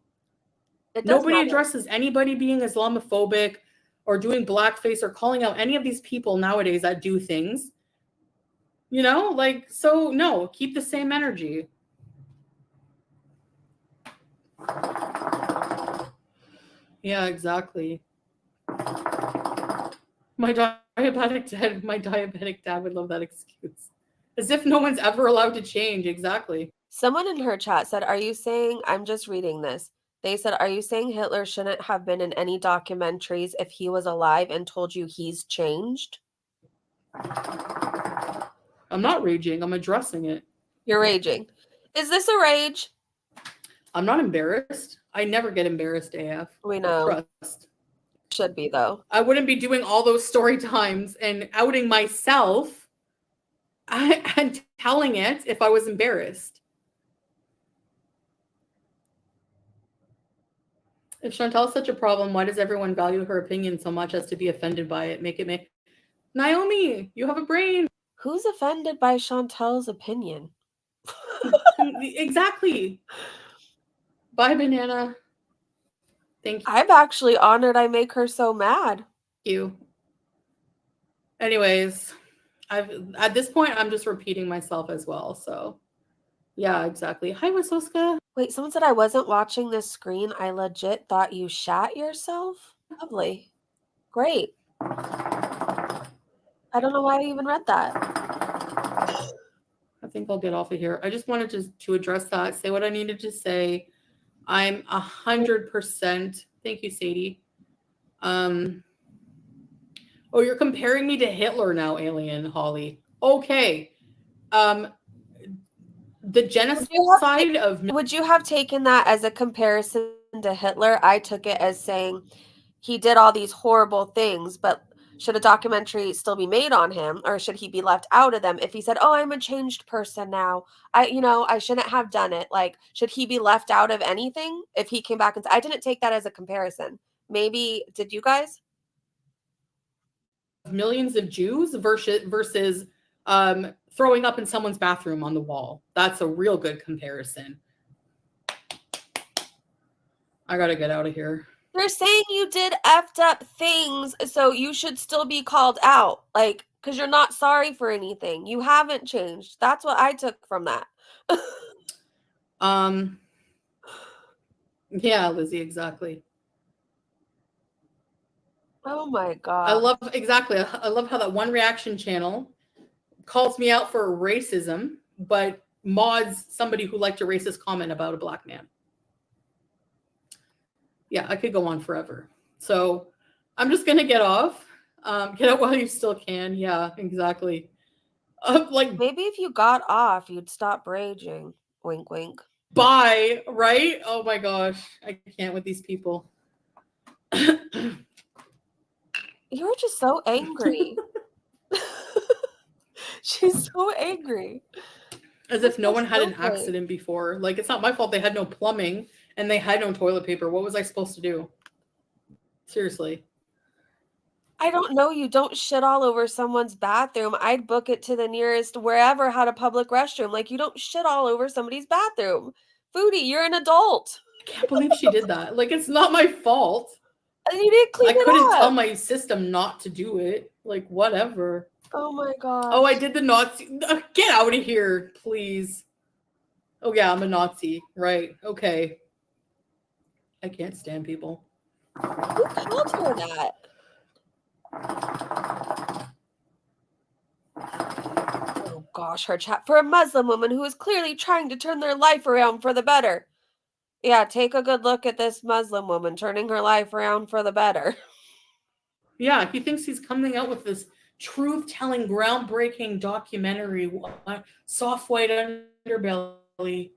Nobody addresses anybody being Islamophobic or doing blackface or calling out any of these people nowadays that do things. You know, like, so no, keep the same energy. Yeah, exactly. My diabetic dad would love that excuse. As if no one's ever allowed to change. Exactly. Someone in her chat said, are you saying, I'm just reading this. They said, are you saying Hitler shouldn't have been in any documentaries if he was alive and told you he's changed? I'm not raging. I'm addressing it. You're raging. Is this a rage? I'm not embarrassed. I never get embarrassed, AF. We know. Trust. Should be, though. I wouldn't be doing all those story times and outing myself and telling it if I was embarrassed. If Chantel's such a problem, why does everyone value her opinion so much as to be offended by it? Make it make Naomi, you have a brain. Who's offended by Chantel's opinion? Exactly. Bye, Banana. Thank you. I'm actually honored I make her so mad. Thank you. Anyways, at this point, I'm just repeating myself as well. So, yeah, exactly. Hi, Wasoska. Wait, someone said I wasn't watching this screen. I legit thought you shat yourself. Lovely. Great. I don't know why I even read that. I think I'll get off of here. I just wanted to address that, say what I needed to say. I'm 100%. Thank you, Sadie. Oh, you're comparing me to Hitler now, Alien Holly. Okay. The genocide of. Would you have taken that as a comparison to Hitler? I took it as saying he did all these horrible things, but should a documentary still be made on him, or should he be left out of them? If he said, oh, I'm a changed person now, I shouldn't have done it. Like, should he be left out of anything if he came back and said, I didn't take that as a comparison. Maybe, did you guys? Millions of Jews versus throwing up in someone's bathroom on the wall. That's a real good comparison. I gotta get out of here. They're saying you did effed up things, so you should still be called out. Like, because you're not sorry for anything. You haven't changed. That's what I took from that. Yeah, Lizzie, exactly. Oh my God. I love how that one reaction channel calls me out for racism, but mods somebody who liked a racist comment about a black man. Yeah, I could go on forever. So I'm just going to get off. Get out while you still can. Yeah, exactly. Like, Maybe if you got off, you'd stop raging. Wink, wink. bye, right? Oh my gosh. I can't with these people. You were just so angry. She's so angry. As if no Mr. one had an Snowflake. accident before. Like, it's not my fault they had no plumbing and they had no toilet paper. What was I supposed to do? Seriously. I don't know. You don't shit all over someone's bathroom. I'd book it to the nearest wherever had a public restroom. Like, you don't shit all over somebody's bathroom. Foodie, you're an adult. I can't believe she did that. Like, it's not my fault. And you didn't clean I couldn't it tell up. my system not to do it. Like, whatever. Oh my gosh. Oh, I did the Nazi. Get out of here, please. Oh, yeah, I'm a Nazi. Right. Okay. I can't stand people. Who called her that? Oh gosh, her chat for a Muslim woman who is clearly trying to turn their life around for the better. Yeah, take a good look at this Muslim woman turning her life around for the better. Yeah, he thinks he's coming out with this truth-telling, groundbreaking documentary, soft white underbelly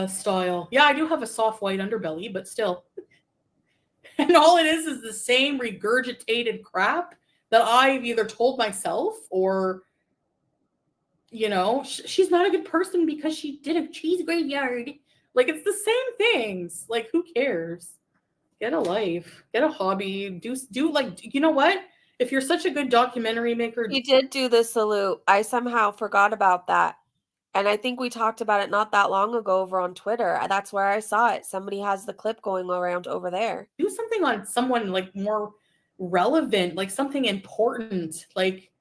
style. Yeah, I do have a soft white underbelly, but still. And all it is the same regurgitated crap that I've either told myself or, you know, she's not a good person because she did a cheese graveyard. Like, it's the same things. Like, who cares? Get a life, get a hobby, do like, you know what? If you're such a good documentary maker, He did do the salute. I somehow forgot about that. And I think we talked about it not that long ago over on Twitter. That's where I saw it. Somebody has the clip going around over there. do something on someone like more relevant, like something important. Like,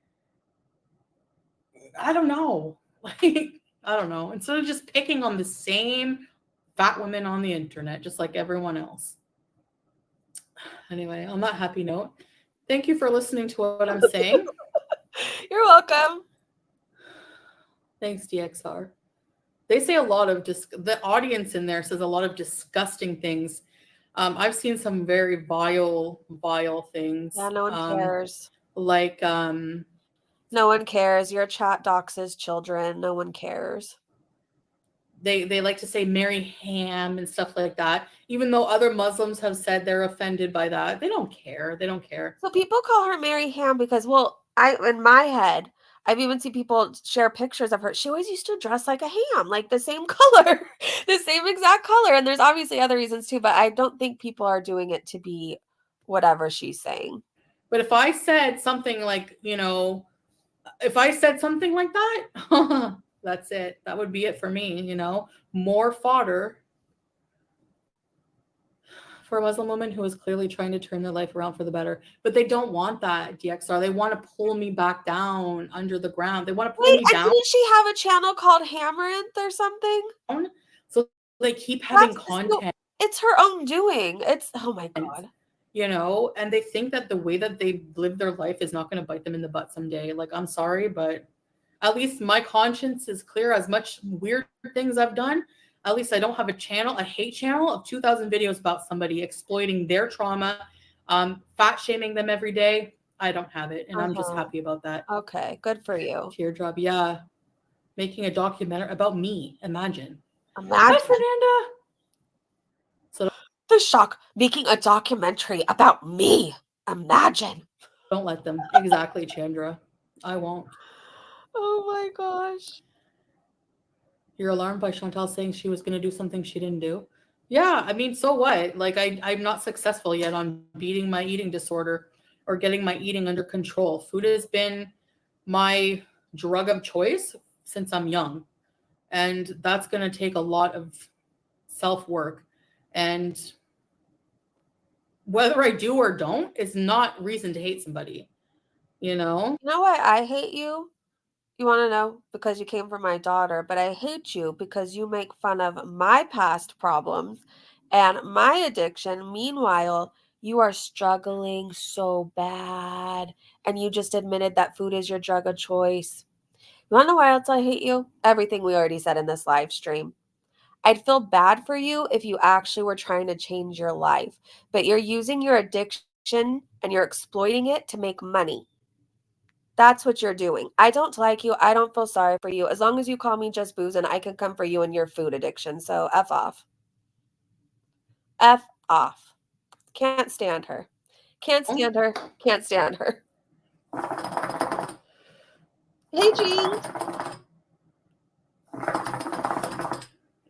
I don't know. Like, I don't know. Instead of just picking on the same fat women on the internet, just like everyone else. Anyway, on that happy note, thank you for listening to what I'm saying. You're welcome. Thanks, DXR. They say a lot of the audience in there says a lot of disgusting things. I've seen some very vile things. Yeah, no one cares. Like, no one cares. Your chat doxes children. No one cares. They like to say Mary Ham and stuff like that, even though other Muslims have said they're offended by that. They don't care. They don't care. So people call her Mary Ham because, well, in my head, I've even seen people share pictures of her. She always used to dress like a ham, like the same color, the same exact color. And there's obviously other reasons too, but I don't think people are doing it to be whatever she's saying. But if I said something like, you know, if I said something like that, that's it. That would be it for me, you know. More fodder for a Muslim woman who is clearly trying to turn their life around for the better. But they don't want that, DXR. They want to pull me back down under the ground. They want to pull me down. Didn't she have a channel called Hamaranth or something? So they keep having content. It's her own doing. It's, oh my God. You know, and they think that the way that they live their life is not going to bite them in the butt someday. Like, I'm sorry, but at least my conscience is clear. As much weird things I've done, at least I don't have a hate channel of 2,000 videos about somebody exploiting their trauma, fat shaming them every day. I don't have it, and I'm just happy about that. Okay, good for you. Teardrop, yeah. Making a documentary about me. Imagine. Hi, Fernanda. So the shock, making a documentary about me. Imagine. Don't let them. Exactly, Chandra. I won't. Oh my gosh. You're alarmed by Chantal saying she was going to do something she didn't do? Yeah, I mean, so what? Like, I'm not successful yet on beating my eating disorder or getting my eating under control. Food has been my drug of choice since I'm young. And that's going to take a lot of self-work. And whether I do or don't is not reason to hate somebody, you know? You know why I hate you? You want to know? Because you came from my daughter, but I hate you because you make fun of my past problems and my addiction. Meanwhile, you are struggling so bad, and you just admitted that food is your drug of choice. You want to know why else I hate you? Everything we already said in this live stream. I'd feel bad for you if you actually were trying to change your life, but you're using your addiction addiction and you're exploiting it to make money. That's what you're doing. I don't like you. I don't feel sorry for you. As long as you call me just booze and I can come for you and your food addiction. So F off. F off. Can't stand her. Can't stand her. Can't stand her. Hey, Jean.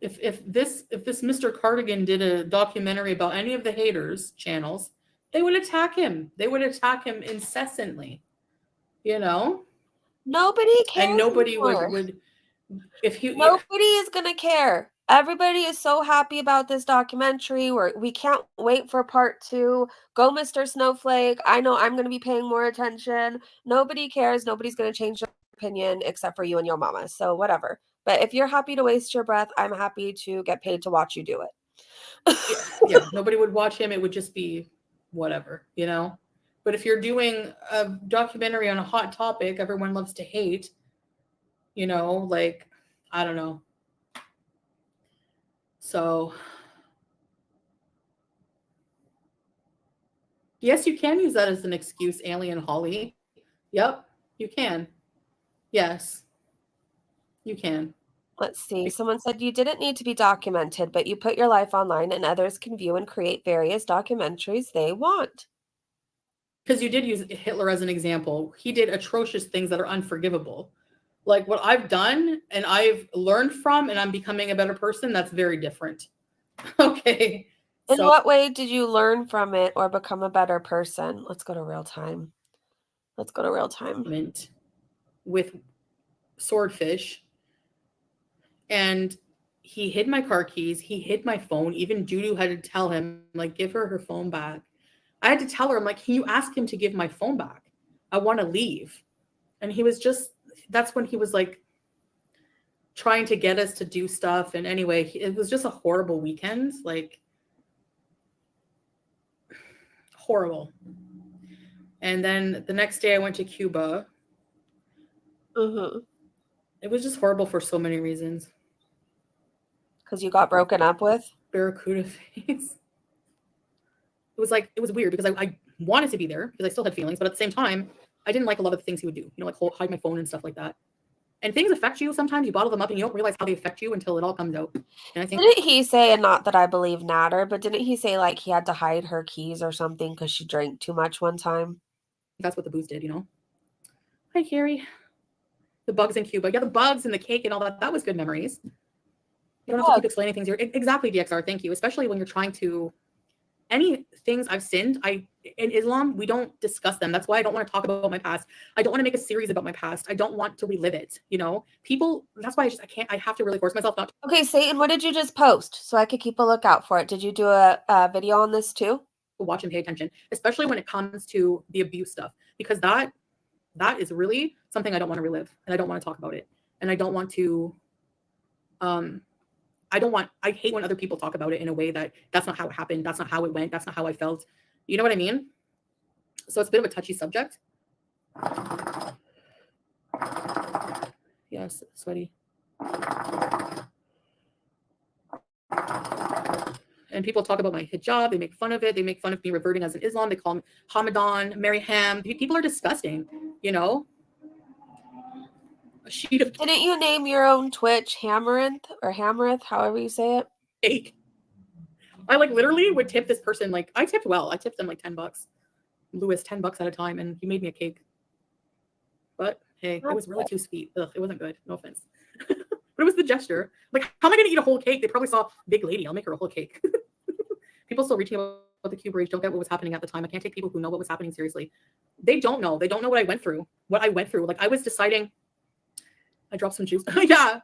If this Mr. Cardigan did a documentary about any of the haters channels, they would attack him. They would attack him incessantly. You know? Nobody cares. And nobody anymore. would if you Nobody is gonna care. Everybody is so happy about this documentary. We can't wait for part 2. Go, Mr. Snowflake. I know I'm gonna be paying more attention. Nobody cares. Nobody's gonna change their opinion except for you and your mama. So whatever. But if you're happy to waste your breath, I'm happy to get paid to watch you do it. yeah, nobody would watch him. It would just be whatever, you know? But if you're doing a documentary on a hot topic, everyone loves to hate, you know, like, I don't know. So, yes, you can use that as an excuse, Alien Holly. Yep, you can. Yes, you can. Let's see. Someone said you didn't need to be documented, but you put your life online and others can view and create various documentaries they want. Because you did use Hitler as an example. He did atrocious things that are unforgivable. Like what I've done and I've learned from and I'm becoming a better person, that's very different. Okay. In what way did you learn from it or become a better person? Let's go to real time. Let's go to real time. With Swordfish. And he hid my car keys. He hid my phone. Even Judu had to tell him, like, give her phone back. I had to tell her, I'm like, can you ask him to give my phone back? I want to leave. And he was just, that's when he was like trying to get us to do stuff. And anyway, it was just a horrible weekend. Like, horrible. And then the next day I went to Cuba. It was just horrible for so many reasons. Because you got broken up with? Barracuda face. It was weird because I wanted to be there because I still had feelings, but at the same time, I didn't like a lot of the things he would do, you know, like hide my phone and stuff like that. And things affect you sometimes. You bottle them up and you don't realize how they affect you until it all comes out. And I think didn't he say, and not that I believe Natter, but didn't he say like he had to hide her keys or something because she drank too much one time? That's what the booze did, you know. Hi, Carrie. The bugs in Cuba. Yeah, the bugs and the cake and all that. That was good memories. You don't have to keep explaining things here. Exactly, DXR. Thank you. Especially when you're trying to, any things I've sinned, in Islam, we don't discuss them. That's why I don't want to talk about my past. I don't want to make a series about my past. I don't want to relive it, you know? People, that's why I have to really force myself not to. Okay, Satan, what did you just post so I could keep a lookout for it? Did you do a video on this too? Watch and pay attention, especially when it comes to the abuse stuff, because that is really something I don't want to relive, and I don't want to talk about it, and I don't want to, I hate when other people talk about it in a way that's not how it happened, that's not how it went, that's not how I felt. You know what I mean? So it's a bit of a touchy subject. Yes, sweaty. And people talk about my hijab. They make fun of it. They make fun of me reverting as an Islam. They call me Hamadan, Mary Ham. People are disgusting, you know? A sheet of Didn't you name your own Twitch Hamaranth or Hamarith, however you say it? cake. I like literally would tip this person. Like I tipped well. I tipped them like $10. Lewis, $10 at a time, and he made me a cake. But hey, it was really too sweet. Ugh, it wasn't good. No offense. But it was the gesture. Like, how am I gonna eat a whole cake? They probably saw big lady. I'll make her a whole cake. People still reaching out about the Cube Rage don't get what was happening at the time. I can't take people who know what was happening seriously. They don't know. They don't know what I went through. Like I was deciding. I dropped some juice. Yeah.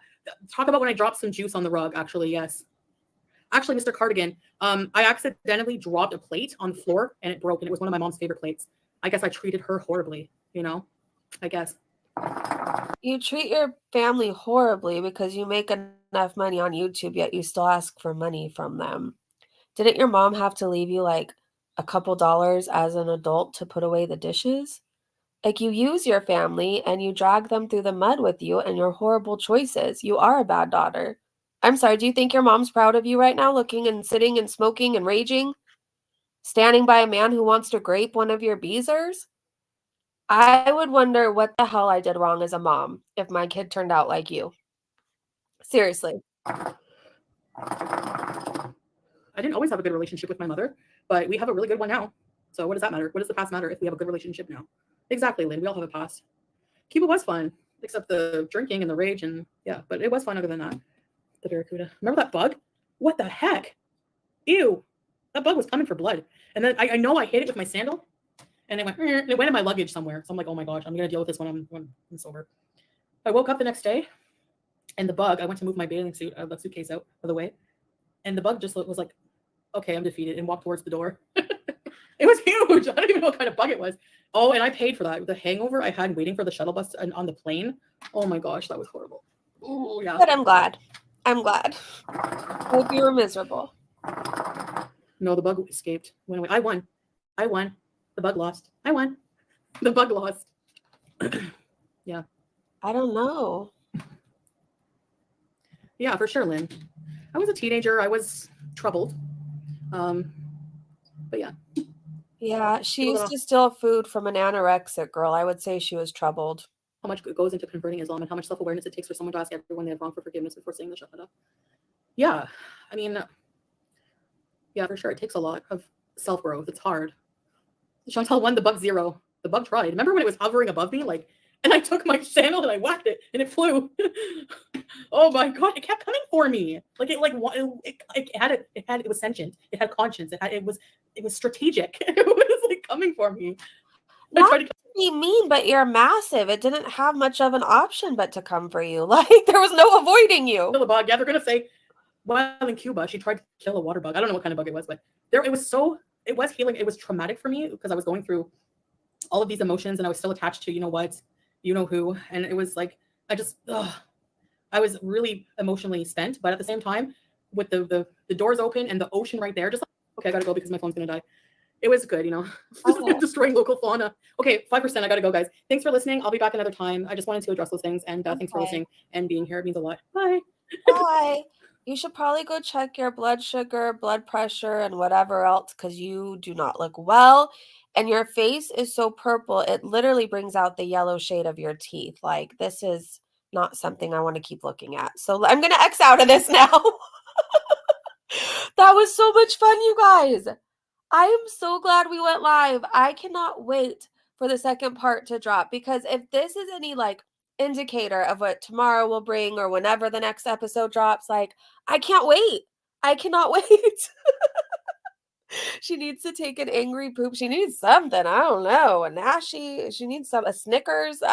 Talk about when I dropped some juice on the rug, actually, yes. Actually, Mr. Cardigan, I accidentally dropped a plate on the floor and it broke, and it was one of my mom's favorite plates. I guess I treated her horribly, you know? I guess. You treat your family horribly because you make enough money on YouTube, yet you still ask for money from them. Didn't your mom have to leave you like a couple dollars as an adult to put away the dishes? Like, you use your family and you drag them through the mud with you and your horrible choices. You are a bad daughter. I'm sorry, do you think your mom's proud of you right now, looking and sitting and smoking and raging? standing by a man who wants to grape one of your beezers? I would wonder what the hell I did wrong as a mom if my kid turned out like you. Seriously. I didn't always have a good relationship with my mother, but we have a really good one now. So what does that matter? What does the past matter if we have a good relationship now? Exactly, Lynn. We all have a past. Cuba was fun, except the drinking and the rage and yeah, but it was fun other than that. The Barracuda. Remember that bug? What the heck? Ew. That bug was coming for blood. And then I know I hit it with my sandal and it went in my luggage somewhere. So I'm like, oh my gosh, I'm going to deal with this when I'm sober. I woke up the next day and the bug, I went to move my bathing suit, the suitcase out of the way. And the bug just was like, okay, I'm defeated, and walked towards the door. It was huge. I don't even know what kind of bug it was. Oh, and I paid for that. The hangover I had waiting for the shuttle bus on the plane. Oh my gosh, that was horrible. Oh yeah. But I'm glad. I hope you were miserable. No, the bug escaped. Went away. I won. The bug lost. I won. The bug lost. Yeah. I don't know. Yeah, for sure, Lynn. I was a teenager. I was troubled. But yeah. Yeah, she used to steal food from an anorexic girl. I would say she was troubled. How much goes into converting Islam and how much self-awareness it takes for someone to ask everyone they have wrong for forgiveness before saying the Shahada. Yeah, I mean, yeah, for sure. It takes a lot of self-growth. It's hard. Chantal won, the bug 0. The bug tried. Remember when it was hovering above me? And I took my sandal and I whacked it and it flew. Oh my God. It kept coming for me. It was sentient. It had conscience. It was strategic. It was coming for me. Not to be mean, but you're massive. It didn't have much of an option but to come for you. There was no avoiding you. Kill a bug. Yeah, they're gonna say, well, in Cuba, she tried to kill a water bug. I don't know what kind of bug it was, but it was healing. It was traumatic for me because I was going through all of these emotions and I was still attached to, you know what, you know who. And it was I was really emotionally spent, but at the same time, with the doors open and the ocean right there, just okay, I gotta go because my phone's gonna die. It was good, destroying local fauna. Okay, 5%, I gotta go, guys. Thanks for listening. I'll be back another time. I just wanted to address those things, and thanks for listening and being here. It means a lot. Bye. Bye. You should probably go check your blood sugar, blood pressure, and whatever else, because you do not look well. And your face is so purple, it literally brings out the yellow shade of your teeth. This is not something I want to keep looking at. So I'm going to X out of this now. That was so much fun, you guys. I am so glad we went live. I cannot wait for the second part to drop, because if this is any indicator of what tomorrow will bring or whenever the next episode drops, I can't wait. I cannot wait. She needs to take an angry poop. She needs something. I don't know. A Nashi. She needs a Snickers.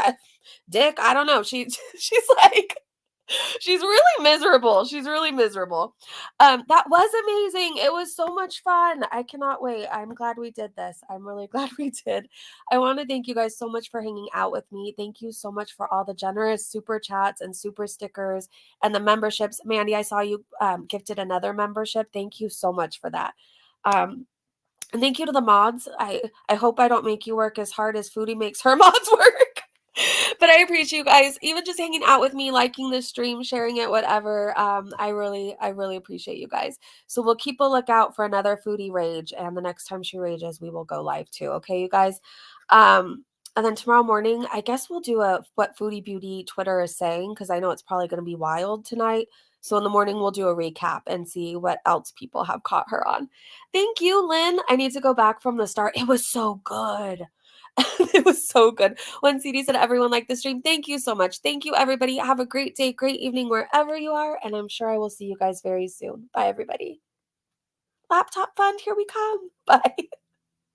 Dick. I don't know. She's she's really miserable. She's really miserable. That was amazing. It was so much fun. I cannot wait. I'm glad we did this. I'm really glad we did. I want to thank you guys so much for hanging out with me. Thank you so much for all the generous super chats and super stickers and the memberships. Mandy, I saw you gifted another membership. Thank you so much for that. And thank you to the mods. I hope I don't make you work as hard as Foodie makes her mods work. But I appreciate you guys, even just hanging out with me, liking the stream, sharing it, whatever. I really appreciate you guys. So we'll keep a lookout for another Foodie Rage, and the next time she rages, we will go live too. Okay, you guys. And then tomorrow morning, I guess we'll do what Foodie Beauty Twitter is saying, because I know it's probably going to be wild tonight. So in the morning, we'll do a recap and see what else people have caught her on. Thank you, Lynn. I need to go back from the start. It was so good. It was so good. When CD said everyone liked the stream, thank you so much. Thank you, everybody. Have a great day, great evening, wherever you are. And I'm sure I will see you guys very soon. Bye, everybody. Laptop fund, here we come. Bye.